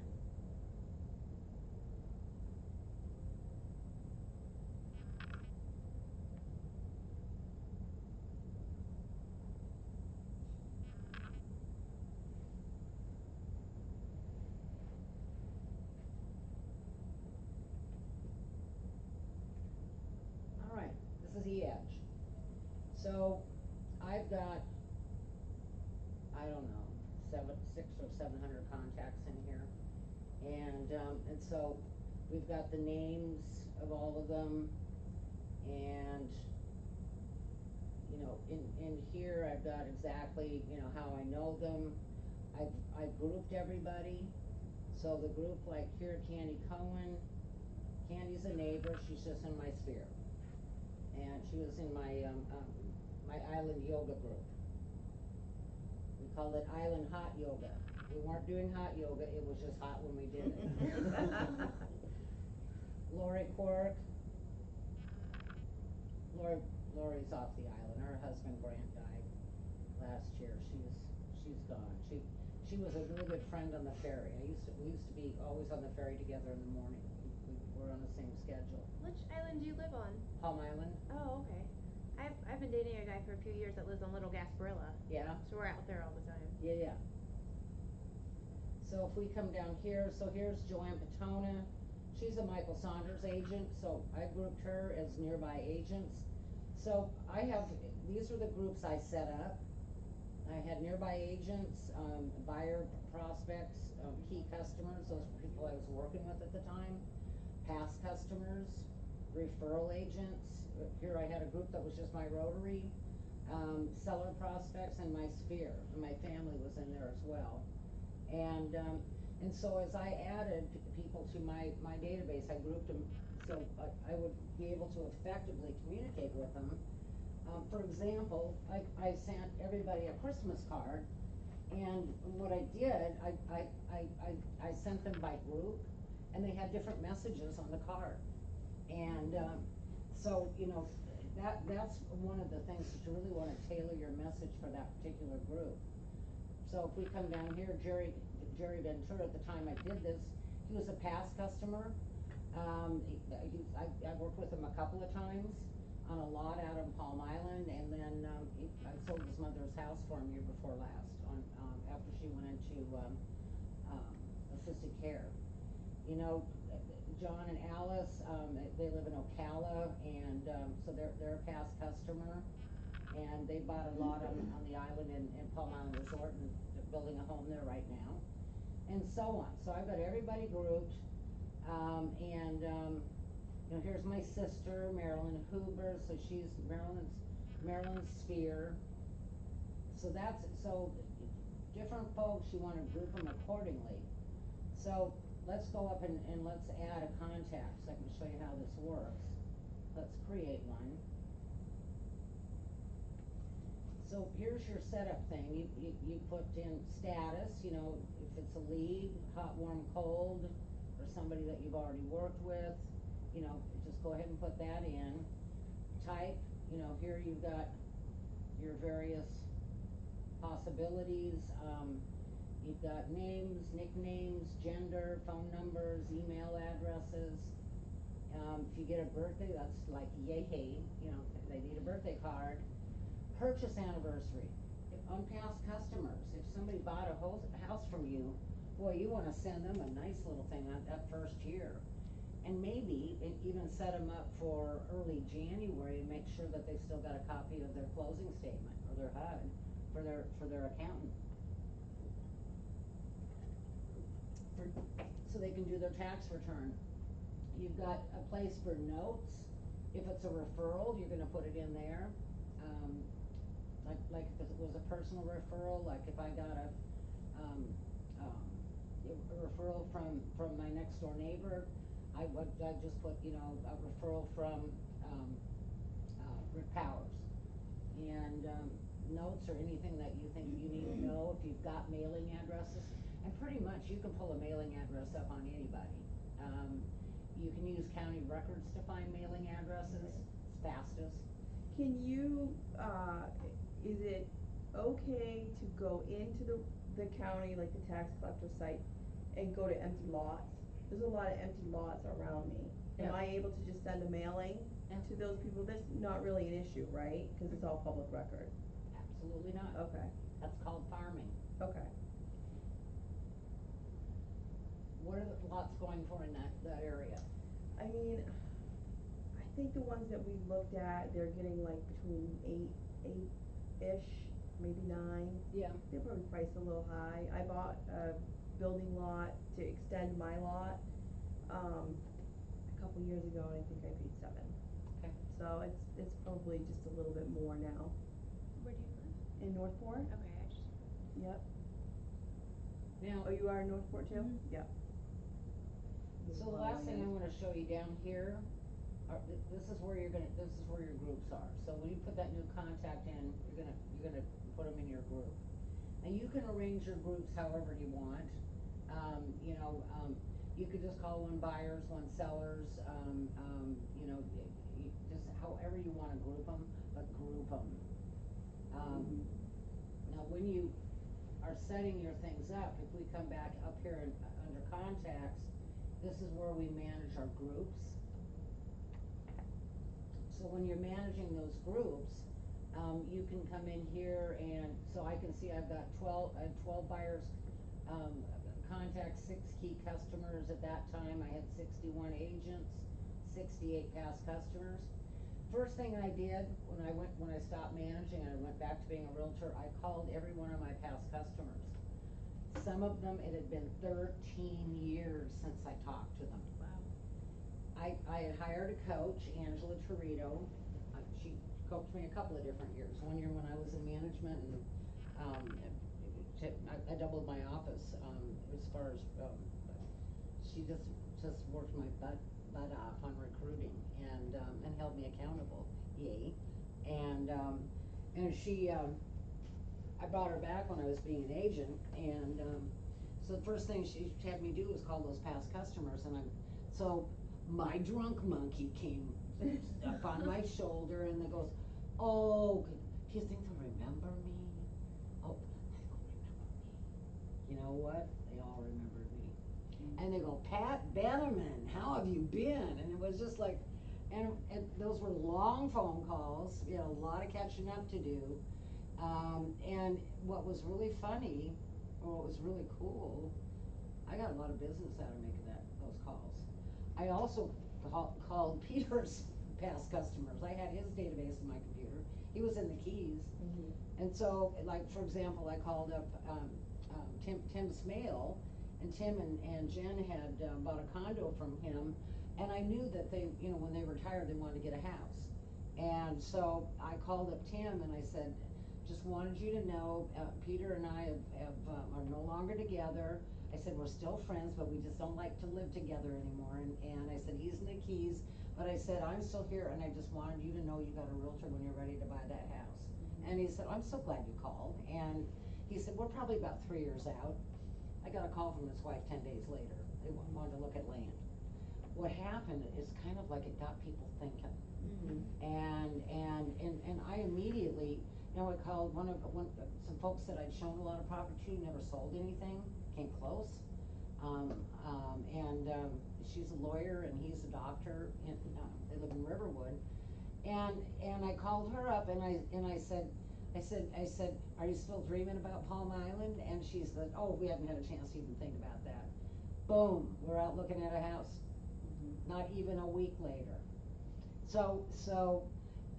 All right, this is E-Edge. So I've got, I don't know, 600 or 700 contacts in here, and so we've got the names of all of them, and in here I've got exactly how I know them. I've grouped everybody. So the group, like here, Candy Cohen. Candy's a neighbor. She's just in my sphere, and she was in my my island yoga group. We called it Island Hot Yoga. We weren't doing hot yoga, it was just hot when we did it. Lori Quirk, Lori's off the island. Her husband Grant died last year. She's gone. She was a really good friend on the ferry. We used to be always on the ferry together in the morning. We were on the same schedule. Which island do you live on? Palm Island. Oh, okay. I've been dating a guy for a few years that lives on Little Gasparilla. Yeah. So we're out there all the time. Yeah. So if we come down here, so here's Joanne Petona. She's a Michael Saunders agent, so I grouped her as nearby agents. So these are the groups I set up. I had nearby agents, buyer prospects, key customers, those were people I was working with at the time, past customers, referral agents. Here I had a group that was just my Rotary, seller prospects, and my sphere, and my family was in there as well. And so as I added people to my database, I grouped them so I would be able to effectively communicate with them. For example, I sent everybody a Christmas card, and what I did, I sent them by group, and they had different messages on the card. And so, that's one of the things that you really want to tailor your message for that particular group. So if we come down here, Jerry Ventura, at the time I did this, he was a past customer. I've worked with him a couple of times on a lot out in Palm Island, and then I sold his mother's house for him year before last, after she went into assisted care. John and Alice, they live in Ocala, and so they're a past customer, and they bought a lot on the island in Palm Island Resort, and they're building a home there right now, and so on. So I've got everybody grouped, here's my sister, Marilyn Huber, so she's Marilyn's sphere. So different folks, you want to group them accordingly. So let's go up and let's add a contact, so I can show you how this works. Let's create one. So here's your setup thing. You put in status, if it's a lead, hot, warm, cold, or somebody that you've already worked with, just go ahead and put that in. Type, here you've got your various possibilities. You've got names, nicknames, gender, phone numbers, email addresses. If you get a birthday, that's like yay, they need a birthday card. Purchase anniversary. On past customers, if somebody bought a house from you, boy, you want to send them a nice little thing on that first year. And maybe even set them up for early January and make sure that they've still got a copy of their closing statement or their HUD for their accountant. So they can do their tax return. You've got a place for notes. If it's a referral, you're gonna put it in there. Like if it was a personal referral, like if I got a referral from my next door neighbor, I'd just put, a referral from Rick Powers. And notes or anything that you think you need to know, if you've got mailing addresses. And pretty much you can pull a mailing address up on anybody. You can use county records to find mailing addresses. It's fastest. Can you, is it okay to go into the county, like the tax collector site, and go to empty lots? There's a lot of empty lots around me. Yeah. Am I able to just send a mailing to those people? That's not really an issue, right? Because it's all public record. Absolutely not. Okay. That's called farming. Okay. What are the lots going for in that area? I mean, I think the ones that we looked at, they're getting like between eight-ish, maybe 9. Yeah. They're probably priced a little high. I bought a building lot to extend my lot, a couple years ago, and I think I paid 7. Okay. So it's probably just a little bit more now. Where do you live? In Northport? Okay, I just. Yep. Now, Oh, you are in Northport too? Mhm. Yep. so the last thing I want to show you down here, this is where your groups are. So when you put that new contact in, you're gonna put them in your group. Now you can arrange your groups however you want. you could just call one buyers, one sellers, you know, just however you wanna group them, but group them. Now, when you are setting your things up, if we come back up here and, under contacts, this is where we manage our groups. So when you're managing those groups, you can come in here and, so I can see I've got 12 buyers, contacts, 6 key customers. At that time, I had 61 agents, 68 past customers. First thing I did when I stopped managing and I went back to being a realtor, I called every one of my past customers. Some of them, it had been 13 years since I talked to them. Wow. I had hired a coach, Angela Torito. She coached me a couple of different years. One year when I was in management, and I doubled my office as far as she just worked my butt off on recruiting and held me accountable. Yay! And she I brought her back when I was being an agent, and so the first thing she had me do was call those past customers, and so my drunk monkey came up on my shoulder and goes, "Oh, do you think they'll remember me? Oh, they don't remember me." You know what? They all remembered me. And they go, "Pat Bieneman, how have you been?" And it was just like, and those were long phone calls. We had a lot of catching up to do. And what was really funny, or what was really cool, I got a lot of business out of making those calls. I also called Peter's past customers. I had his database in my computer. He was in the Keys. And so, like, for example, I called up Tim Smale, and Tim and Jen had bought a condo from him, and I knew that they, you know, when they retired, they wanted to get a house. And so I called up Tim and I said, "Just wanted you to know, Peter and I are no longer together." I said, "We're still friends, but we just don't like to live together anymore." And I said, "He's in the Keys, but I said, I'm still here, and I just wanted you to know you got a realtor when you're ready to buy that house." And he said, "I'm so glad you called." And he said, "We're probably about 3 years out." I got a call from his wife 10 days later. They wanted to look at land. What happened is kind of like it got people thinking. And I immediately, you know, I called some folks that I'd shown a lot of property to, never sold anything, came close. She's a lawyer and he's a doctor, and they live in Riverwood. And I called her up and I said, "Are you still dreaming about Palm Island?" And she said, "Oh, we haven't had a chance to even think about that." Boom, we're out looking at a house. Not even a week later. So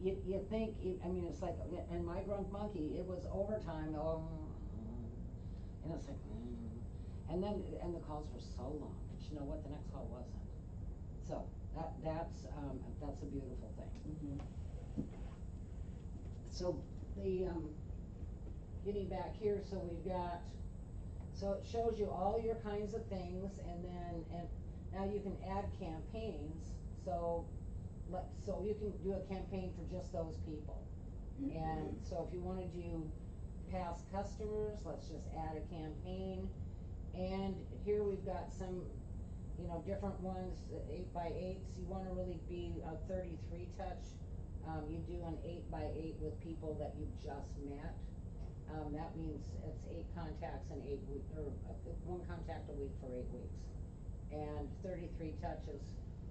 you think, I mean, it's like, and my drunk monkey, it was overtime, and it's like, and the calls were so long, but you know what, the next call wasn't. So that's a beautiful thing. So getting back here, so it shows you all your kinds of things, and now you can add campaigns. So you can do a campaign for just those people. And so if you want to do past customers, let's just add a campaign. And here we've got some, you know, different ones, 8x8s. You want to really be a 33 touch. You do an 8x8 with people that you've just met. That means it's 8 contacts in 8 weeks, or 1 contact a week for 8 weeks. And 33 touches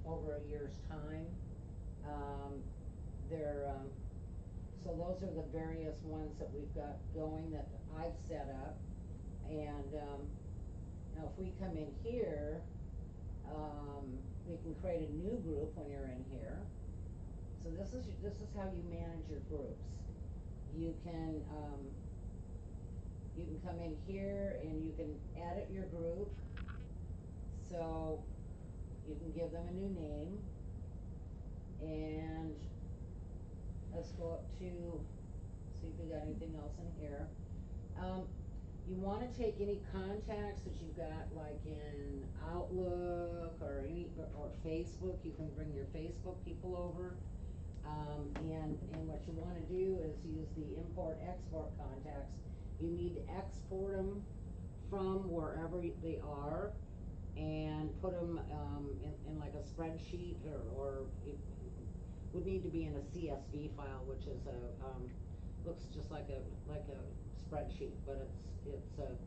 over a year's time. So those are the various ones that we've got going that I've set up. And now if we come in here, we can create a new group when you're in here. So this is how you manage your groups. You can come in here and you can edit your group. So you can give them a new name. And let's go up to see if we got anything else in here. You want to take any contacts that you've got, like in Outlook or Facebook. You can bring your Facebook people over. And what you want to do is use the import-export contacts. You need to export them from wherever they are, and put them, in like a spreadsheet, or it would need to be in a CSV file, which is looks just like a spreadsheet, but it's a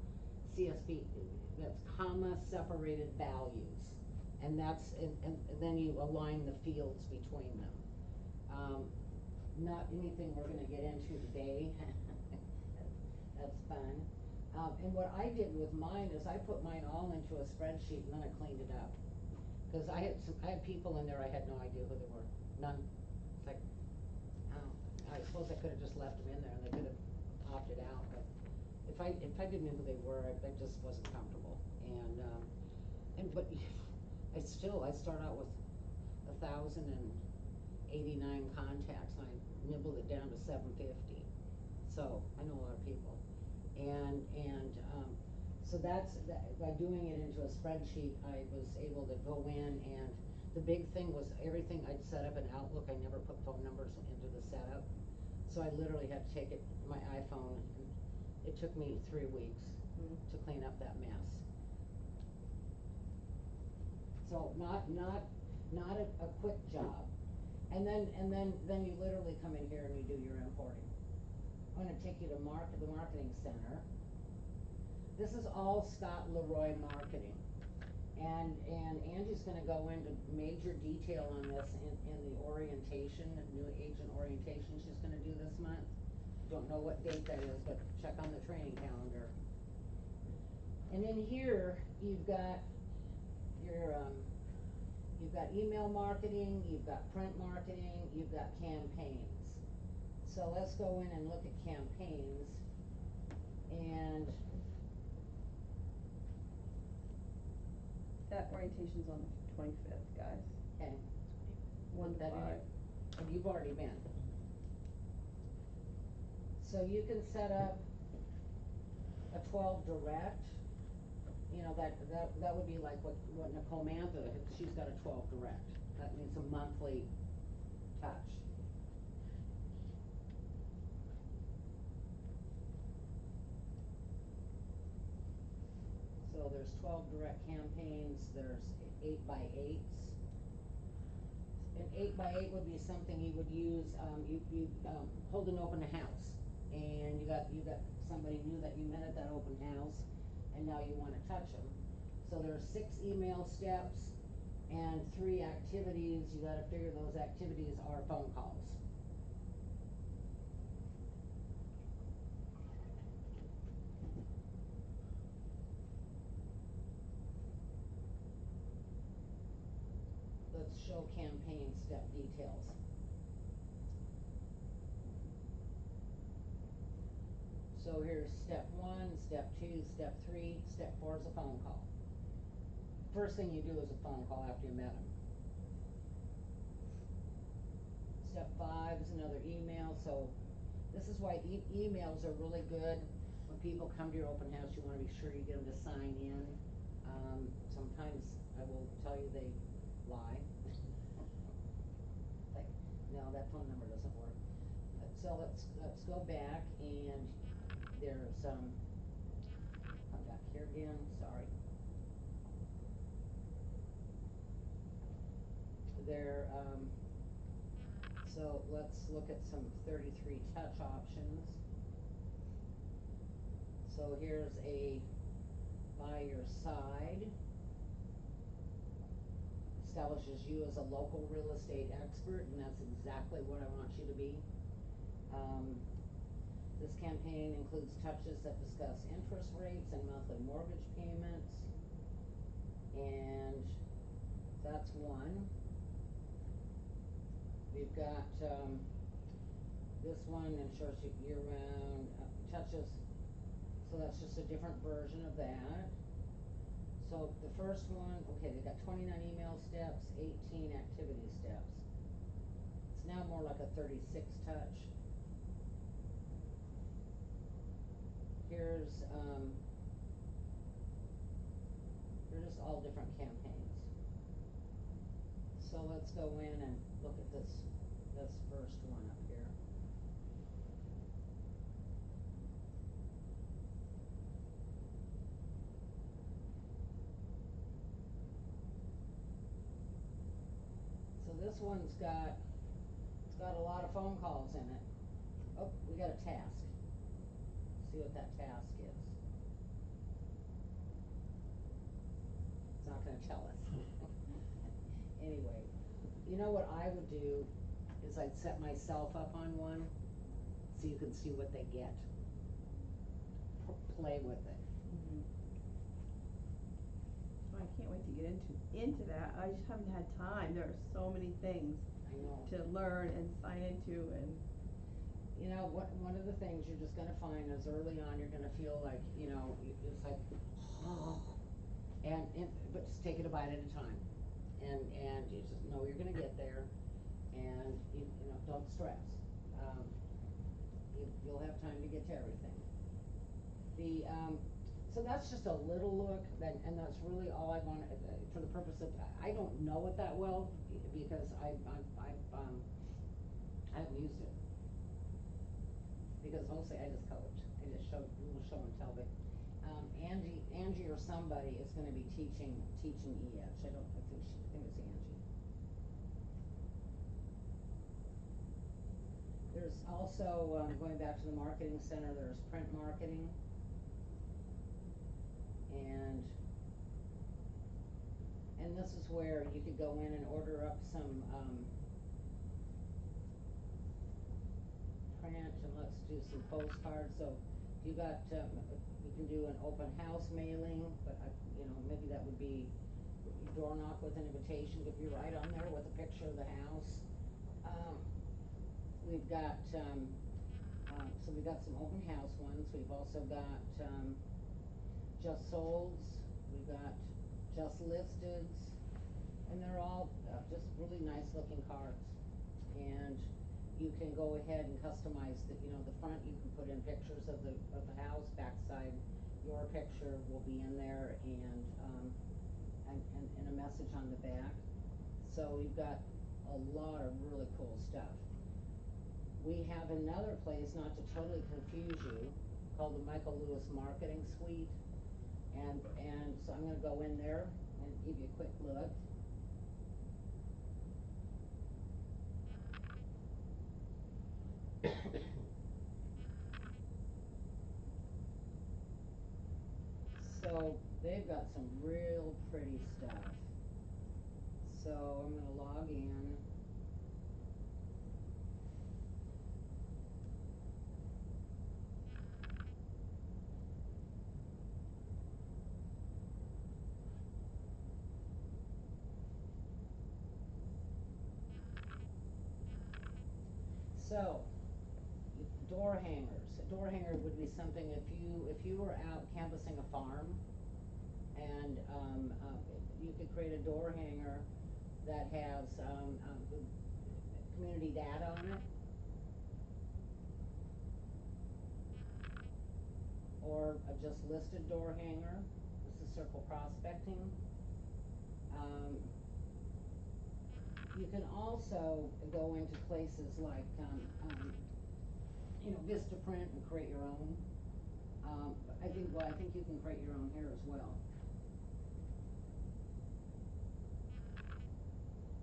CSV, that's comma separated values. And then you align the fields between them. Not anything we're gonna get into today. That's fun. And what I did with mine is I put mine all into a spreadsheet and then I cleaned it up. Cause I had people in there, I had no idea who they were, none. It's like, I suppose I could've just left them in there and they could've opted out, but if I didn't know who they were, I just wasn't comfortable. But I start out with 1,089 contacts, and I nibbled it down to 750. So I know a lot of people, so by doing it into a spreadsheet, I was able to go in, and the big thing was everything I'd set up in Outlook, I never put phone numbers into the setup. So I literally had to take my iPhone, and it took me 3 weeks to clean up that mess. So not a quick job. And then you literally come in here and you do your importing. I'm gonna take you to the marketing center. This is all Scott Leroy marketing. And Angie's gonna go into major detail on this in the orientation, new agent orientation she's gonna do this month. Don't know what date that is, but check on the training calendar. And in here, you've got you've got email marketing, you've got print marketing, you've got campaigns. So let's go in and look at campaigns. And That orientation's on the 25th, guys. okay, 1 to that 5. and you've already been. So you can set up a 12 direct. You know, that would be like what Nicole Mantha, she's got a 12 direct. That means a monthly touch. So there's 12 direct campaigns, there's 8x8s. An 8x8 would be something you would use, you hold an open house, and you got somebody new that you met at that open house, and now you wanna touch them. So there's 6 email steps and 3 activities. You gotta figure those activities are phone calls. Let's show campaign step details. So here's step 1, step 2, step 3, step 4 is a phone call. First thing you do is a phone call after you met them. Step 5 is another email. So this is why emails are really good. When people come to your open house, you wanna be sure you get them to sign in. Sometimes I will tell you they lie. Like, no, that phone number doesn't work. So let's go back, and there's come back here again, sorry. So let's look at some 33 touch options. So here's a by your side. Establishes you as a local real estate expert, and that's exactly what I want you to be. This campaign includes touches that discuss interest rates and monthly mortgage payments, and that's one. We've got this one ensures you year-round touches, so that's just a different version of that. So the first one, okay, they've got 29 email steps, 18 activity steps. It's now more like a 36 touch. Here's they're just all different campaigns. So let's go in and look at this first one up here. this one's got, it's got a lot of phone calls in it. Oh, we got a task. See what that task is. It's not gonna tell us. Anyway, you know what I would do is I'd set myself up on one so you can see what they get. Play with it. Mhm. Oh, I can't wait to get into that. I just haven't had time. There are so many things I know. to learn and sign into, and You know, one of the things you're just gonna find is early on, you're gonna feel like, you know, it's like, oh, but just take it a bite at a time. And you just know you're gonna get there, and you know, don't stress. You'll have time to get to everything. So that's just a little look, and that's really all I want, for the purpose of, I don't know it that well, because I haven't used it. Because mostly I just coach, I just little show and tell, but, Angie or somebody is gonna be teaching EH, I think it's Angie. There's also, going back to the marketing center, there's print marketing. And this is where you could go in and order up some, print, and let's do some postcards. So if you got, you can do an open house mailing, but you know, maybe that would be door knock with an invitation, could be right on there with a picture of the house. We've got, so we've got some open house ones. We've also got, just solds. We've got just listeds, and they're all just really nice looking cards. And you can go ahead and customize the, you know, the front, you can put in pictures of the house, backside, your picture will be in there, and a message on the back. So we've got a lot of really cool stuff. We have another place, not to totally confuse you, called the Michael Lewis Marketing Suite. And so I'm gonna go in there and give you a quick look. So they've got some real pretty stuff. So I'm gonna log in. So, door hangers. A door hanger would be something if you were out canvassing a farm, and you could create a door hanger that has community data on it, or a just listed door hanger. This is circle prospecting. You can also go into places like, you know, Vistaprint and create your own. I think you can create your own here as well.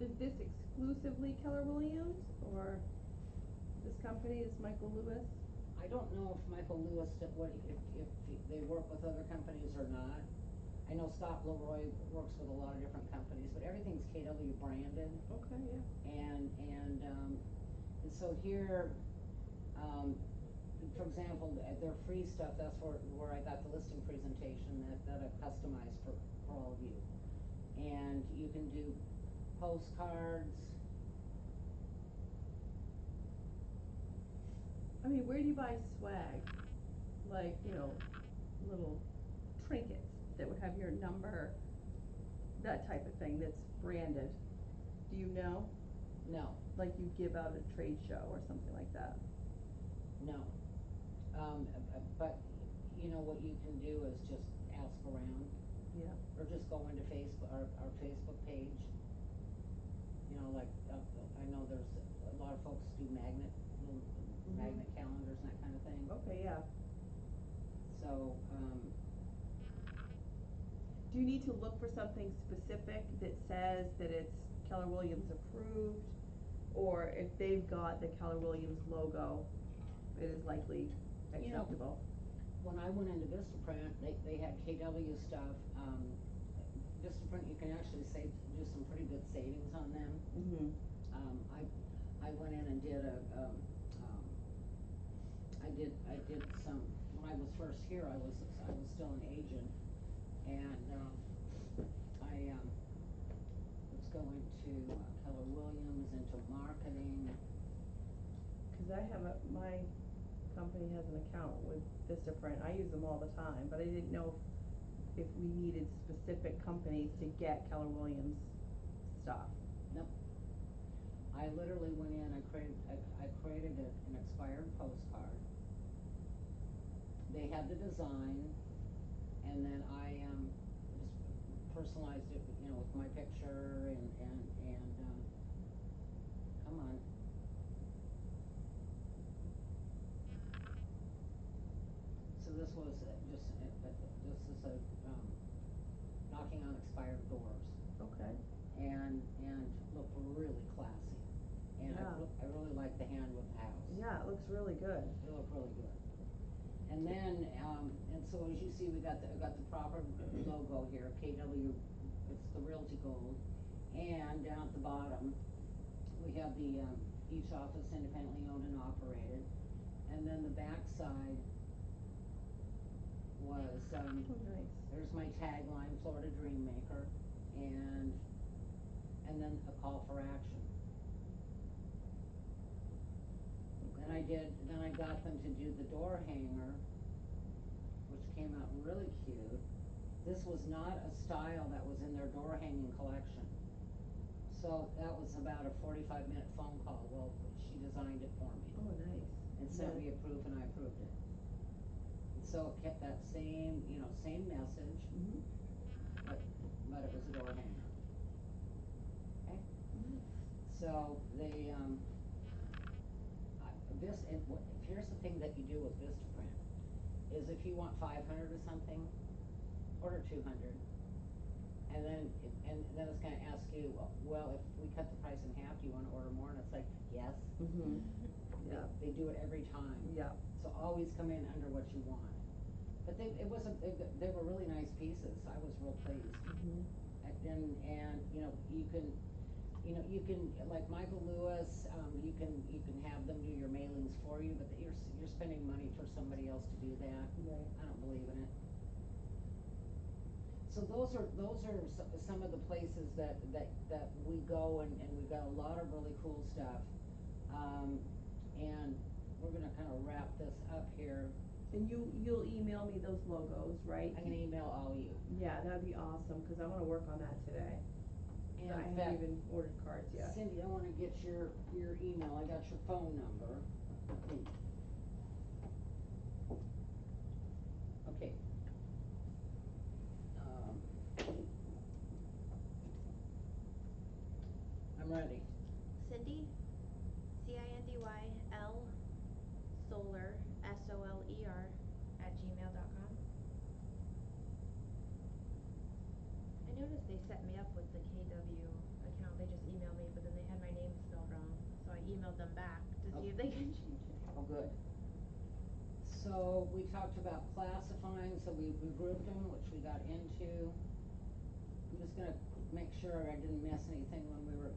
is this exclusively Keller Williams, or this company is Michael Lewis? I don't know if Michael Lewis, if they work with other companies or not. I know Scott Leroy works with a lot of different companies, but everything's KW branded. Okay, yeah. And so here, for example, their free stuff, that's where I got the listing presentation that I've customized for all of you. And you can do postcards. I mean, where do you buy swag? Like, you know, little trinkets that would have your number, that type of thing that's branded. Do you know? No, Like you give out at a trade show or something like that? no. But you know what you can do is just ask around, Yeah. or just go into Facebook, our Facebook page. You know, like, I know there's a lot of folks do magnet calendars and that kind of thing. Okay, yeah. So, Do you need to look for something specific that says that it's Keller Williams approved, or if they've got the Keller Williams logo, it is likely You know, acceptable. When I went into Vistaprint, they had KW stuff, Vistaprint, you can actually do some pretty good savings on them. Mm-hmm. I went in and did I did some, when I was first here, I was still an agent, and, I was going to Keller Williams, into marketing. Cause I have my company has an account with Vistaprint, I use them all the time, but I didn't know if we needed specific companies to get Keller Williams stuff. Nope. I literally went in, I created an expired postcard. They had the design, and then I, just personalized it, you know, with my picture and, come on. So this was this is a, knocking on expired doors. Okay. And looked really classy. And Yeah. I really like the hand with the house. Yeah, it looks really good. It looked really good. And then, and so as you see, we got the proper logo here, KW, it's the Realty Gold. And down at the bottom, we have the, each office independently owned and operated. And then the back side was, Oh, nice. there's my tagline, Florida Dream Maker, and then a call for action. Then I got them to do the door hanger, which came out really cute. This was not a style that was in their door hanging collection. So that was about a 45-minute phone call. Well, she designed it for me. Oh, nice. And sent me a proof, and I approved it. And so it kept that same, same message, Mm-hmm. but it was a door hanger. Okay? Mm-hmm. So they, here's the thing that you do with Vistaprint, is if you want 500 or something, order 200. And then it's gonna ask you, well, if we cut the price in half, do you wanna order more? And it's like, yes. Mm-hmm. Yeah. They do it every time. Yeah. So always come in under what you want. But they were really nice pieces. I was real pleased. Mm-hmm. And you can, like Michael Lewis, you can have them do your mailings for you, but you're spending money for somebody else to do that. Right. I don't believe in it. So those are some of the places that we go, and we've got a lot of really cool stuff. And we're gonna kind of wrap this up here. And you'll email me those logos, right? I'm gonna email all you. Yeah, that'd be awesome, cause I wanna work on that today. And I in haven't fact, even ordered cards yet. Cindy, I wanna get your email. I got your phone number. Okay. I'm ready. Cindy, CINDYL Soler SOLER @gmail.com. I noticed they set me up with the KW account. They just emailed me, but then they had my name spelled wrong, so I emailed them back to see if they can change it. Oh, good. So we talked about classifying, so we grouped them, which we got into. I'm just gonna make sure I didn't miss anything when we were.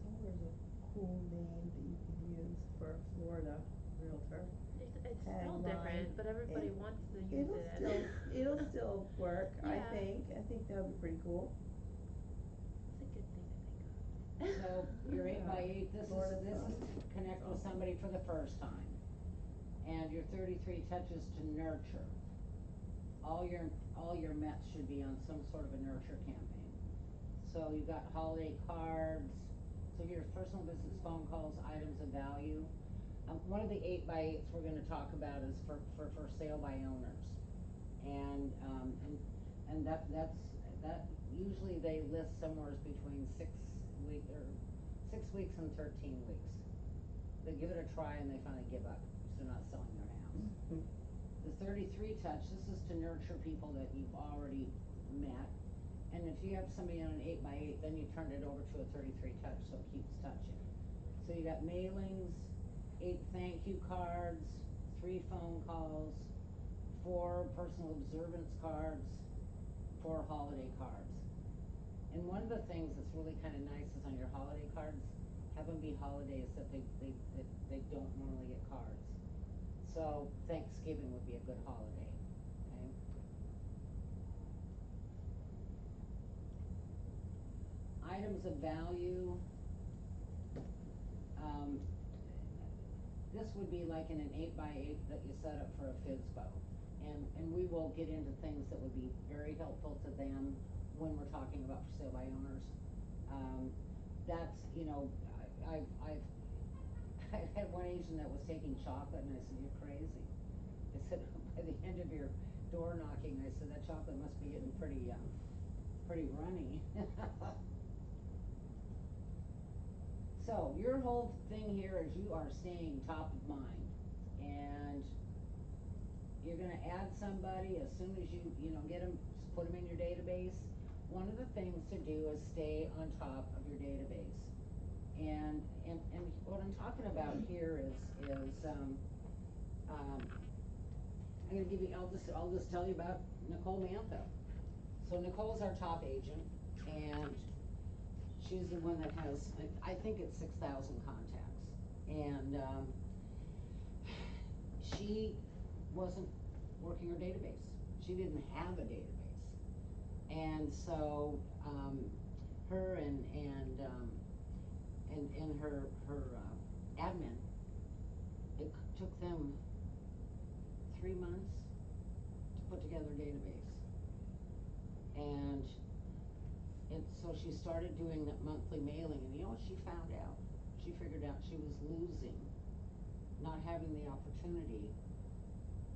Solar's a cool name that you can use for a Florida realtor. It's Tagline. spelled different, but everybody wants to use it. It'll still work, I Yeah. think. I think that would be pretty cool. It's a good thing to think of. So your 8x8, this Florida is sun. to connect with somebody for the first time. And your 33 touches to nurture. All your Mets should be on some sort of a nurture campaign. So you got holiday cards. So here's personal business phone calls, items of value. One of the 8x8s we're gonna talk about is for sale by owners. And that usually they list somewhere between 6 weeks and 13 weeks. They give it a try and they finally give up, because they're not selling their house. The 33 touch, this is to nurture people that you've already met. And if you have somebody on an 8x8, then you turn it over to a 33 touch, so it keeps touching. So you got mailings, 8 thank you cards, 3 phone calls, 4 personal observance cards, 4 holiday cards. And one of the things that's really kind of nice is on your holiday cards, have them be holidays that they don't normally get cards. So Thanksgiving would be a good holiday, okay? Items of value, this would be like in an 8x8 that you set up for a FISBO. And we will get into things that would be very helpful to them when we're talking about for sale by owners. That's, you know, I've had one agent that was taking chocolate, and I said, you're crazy. I said, by the end of your door knocking, I said, that chocolate must be getting pretty runny. So your whole thing here is you are staying top of mind, and you're gonna add somebody as soon as you get them, put them in your database. One of the things to do is stay on top of your database. And what I'm talking about here is I'm gonna give you, I'll just tell you about Nicole Mantha. So Nicole's our top agent, and she's the one that has, I think it's 6,000 contacts. And she wasn't working her database. She didn't have a database. And so her and her admin, it took them 3 months to put together a database. And so she started doing that monthly mailing, and you know what she found out? She figured out she was losing, not having the opportunity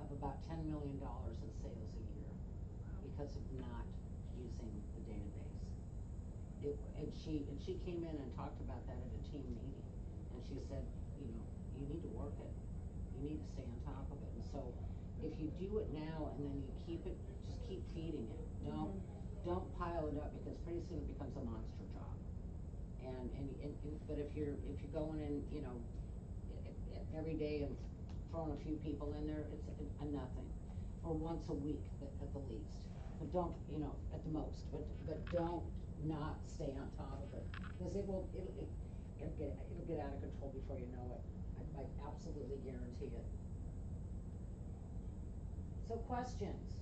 of about $10 million in sales a year because of not using the database. And she came in and talked about that at a team meeting, and she said, you know, you need to work it. You need to stay on top of it. And so if you do it now and then you keep it, just keep feeding it. Don't pile it up, because pretty soon it becomes a monster job. But if you're going in, you know, every day and throwing a few people in there, it's a nothing. Or once a week at the least. But don't, you know, at the most. But don't not stay on top of it, because it'll get out of control before you know it. I absolutely guarantee it. So questions?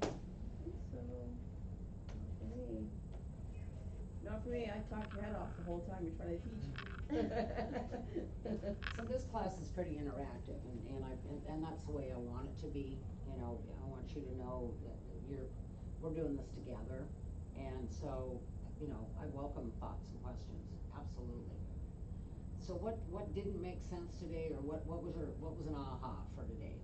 So, not for me, I talk your head off the whole time you're trying to teach. So this class is pretty interactive, and that's the way I want it to be. You know, I want you to know that we're doing this together, and so, you know, I welcome thoughts and questions, absolutely. So what didn't make sense today, or what was an aha for today?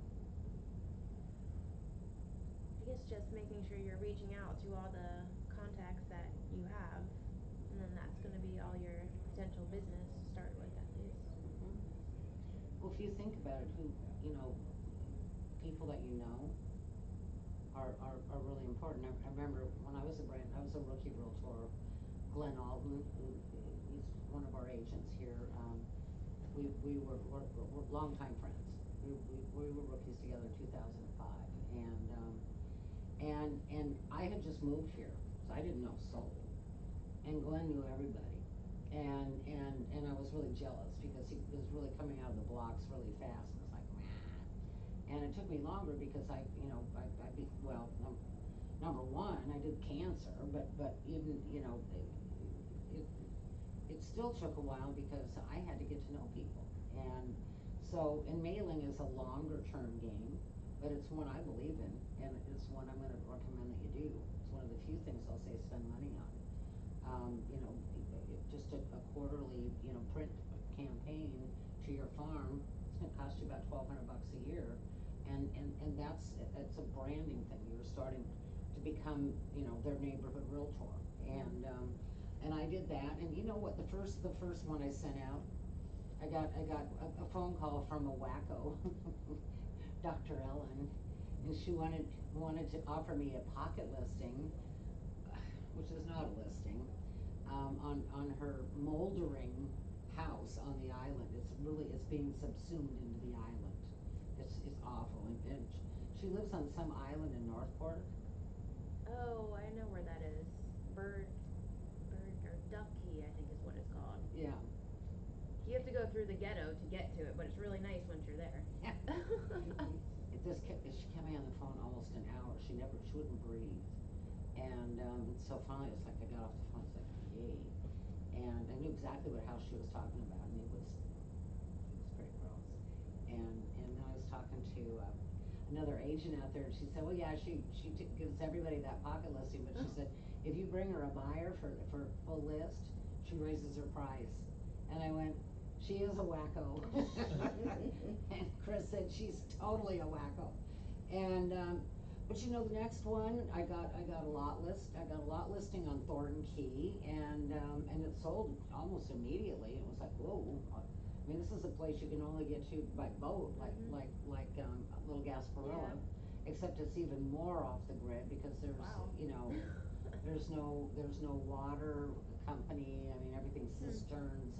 I guess just making sure you're reaching out to all the contacts that you have, and then that's gonna be all your potential business to start with, at least. Mm-hmm. Well, if you think about it, people that you know are really important. I remember when I was a rookie realtor, Glenn Alden, he's one of our agents here. We were longtime friends. We were rookies together in 2005, and I had just moved here, so I didn't know soul, and Glenn knew everybody, and I was really jealous because he was really coming out of the blocks really fast, and it's like, man. And it took me longer because number one, I did cancer, but even, you know, it still took a while because I had to get to know people. And so, and mailing is a longer term game, but it's one I believe in, and it's one I'm going to recommend that you do. It's one of the few things I'll say spend money on. You know, just a quarterly, you know, print campaign to your farm, it's going to cost you about $1,200 a year, and it's a branding thing. You're starting to become, you know, their neighborhood realtor, and I did that, and you know what? The first one I sent out, I got a phone call from a wacko, Dr. Ellen, and she wanted to offer me a pocket listing, which is not a listing, on her moldering house on the island. It's being subsumed into the island. It's awful, and she lives on some island in Northport. Oh, I know where that is. Bird or Duck Key, I think is what it's called. Yeah. You have to go through the ghetto to get to it, but it's really nice once you're there. She kept me on the phone almost an hour. She wouldn't breathe. And so finally it's like I got off the phone, it's like, yay. And I knew exactly what house she was talking about, and it was pretty gross. And then I was talking to another agent out there, and she said, well, yeah, she gives everybody that pocket listing, but she said, if you bring her a buyer for full list, she raises her price. And I went, she is a wacko. And Chris said, she's totally a wacko. And, but you know, the next one, I got a lot listing on Thornton Key, and it sold almost immediately. It was like, whoa. I mean, this is a place you can only get to by boat, like Little Gasparilla, except it's even more off the grid because there's, Wow. you know, there's no water company. I mean, everything's cisterns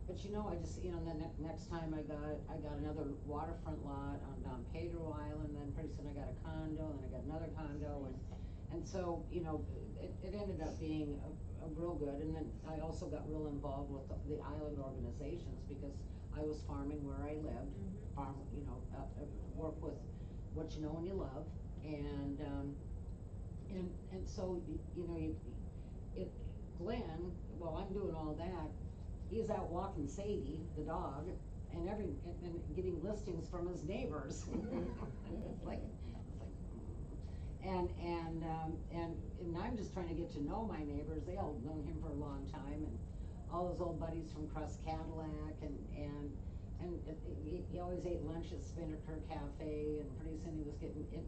but you know, I just, you know, the next time I got another waterfront lot on Don Pedro Island, then pretty soon I got a condo, and I got another condo, and so, you know, it ended up being a real good, and then I also got real involved with the island organizations because I was farming where I lived, farm, you know, work with what you know and you love, and so, you know, Glenn, while I'm doing all that, he's out walking Sadie, the dog, and getting listings from his neighbors. It's like, and I'm just trying to get to know my neighbors. They all known him for a long time, and all his old buddies from Crust Cadillac, and he always ate lunch at Spinnaker Cafe, and pretty soon he was getting it.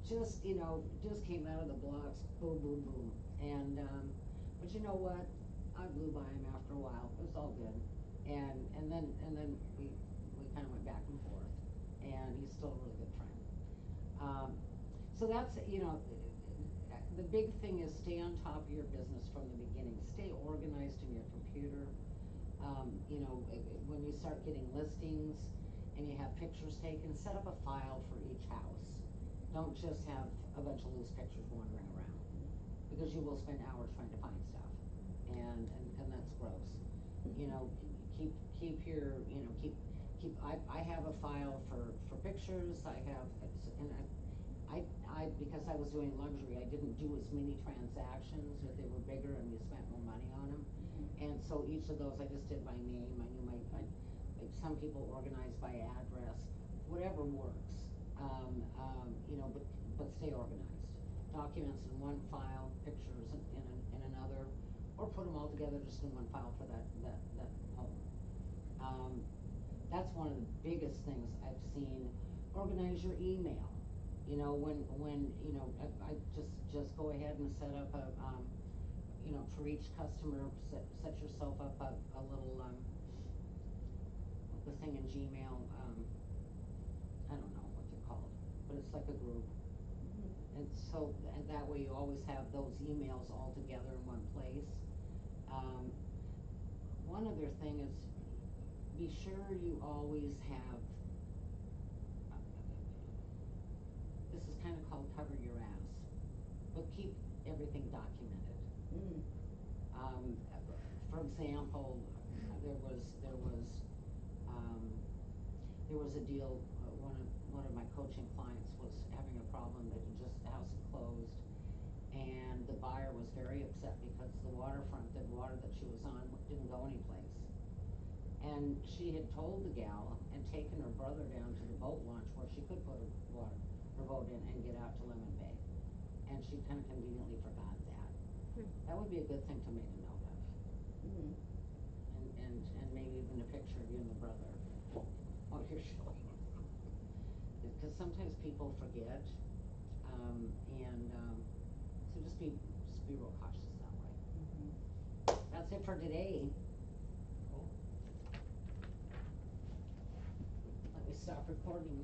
Just, you know, just came out of the blocks, boom, boom, boom, and but you know what? I blew by him after a while. It was all good, and then we kind of went back and forth, and he's still a really good friend. So that's, you know, the big thing is stay on top of your business from the beginning. Stay organized in your computer. You know, when you start getting listings and you have pictures taken, set up a file for each house. Don't just have a bunch of loose pictures wandering around, because you will spend hours trying to find stuff. And that's gross. You know, keep your, you know, keep, I have a file for pictures, I have, and because I was doing luxury, I didn't do as many transactions, but they were bigger and you spent more money on them. And so each of those I just did by name. I knew some people organized by address, whatever works. You know, but stay organized. Documents in one file, pictures in another, or put them all together just in one file for that home. That's one of the biggest things I've seen. Organize your email. You know, when you know, I just go ahead and set up a, you know, for each customer, set yourself up a little, the thing in Gmail, I don't know what they're called, but it's like a group. And so, and that way you always have those emails all together in one place. One other thing is, be sure you always have, this is kind of called cover your ass, but keep everything documented. For example, there was a deal, one of my coaching clients was having a problem that the house had closed, and the buyer was very upset because the waterfront, the water that she was on didn't go anyplace. And she had told the gal and taken her brother down to the boat launch where she could put her boat in and get out to Lemon Bay. And she kind of conveniently forgot that. That would be a good thing to make a note of. And maybe even a picture of you and the brother while you're showing. Because sometimes people forget, so just be real cautious that way. That's it for today. stop recording.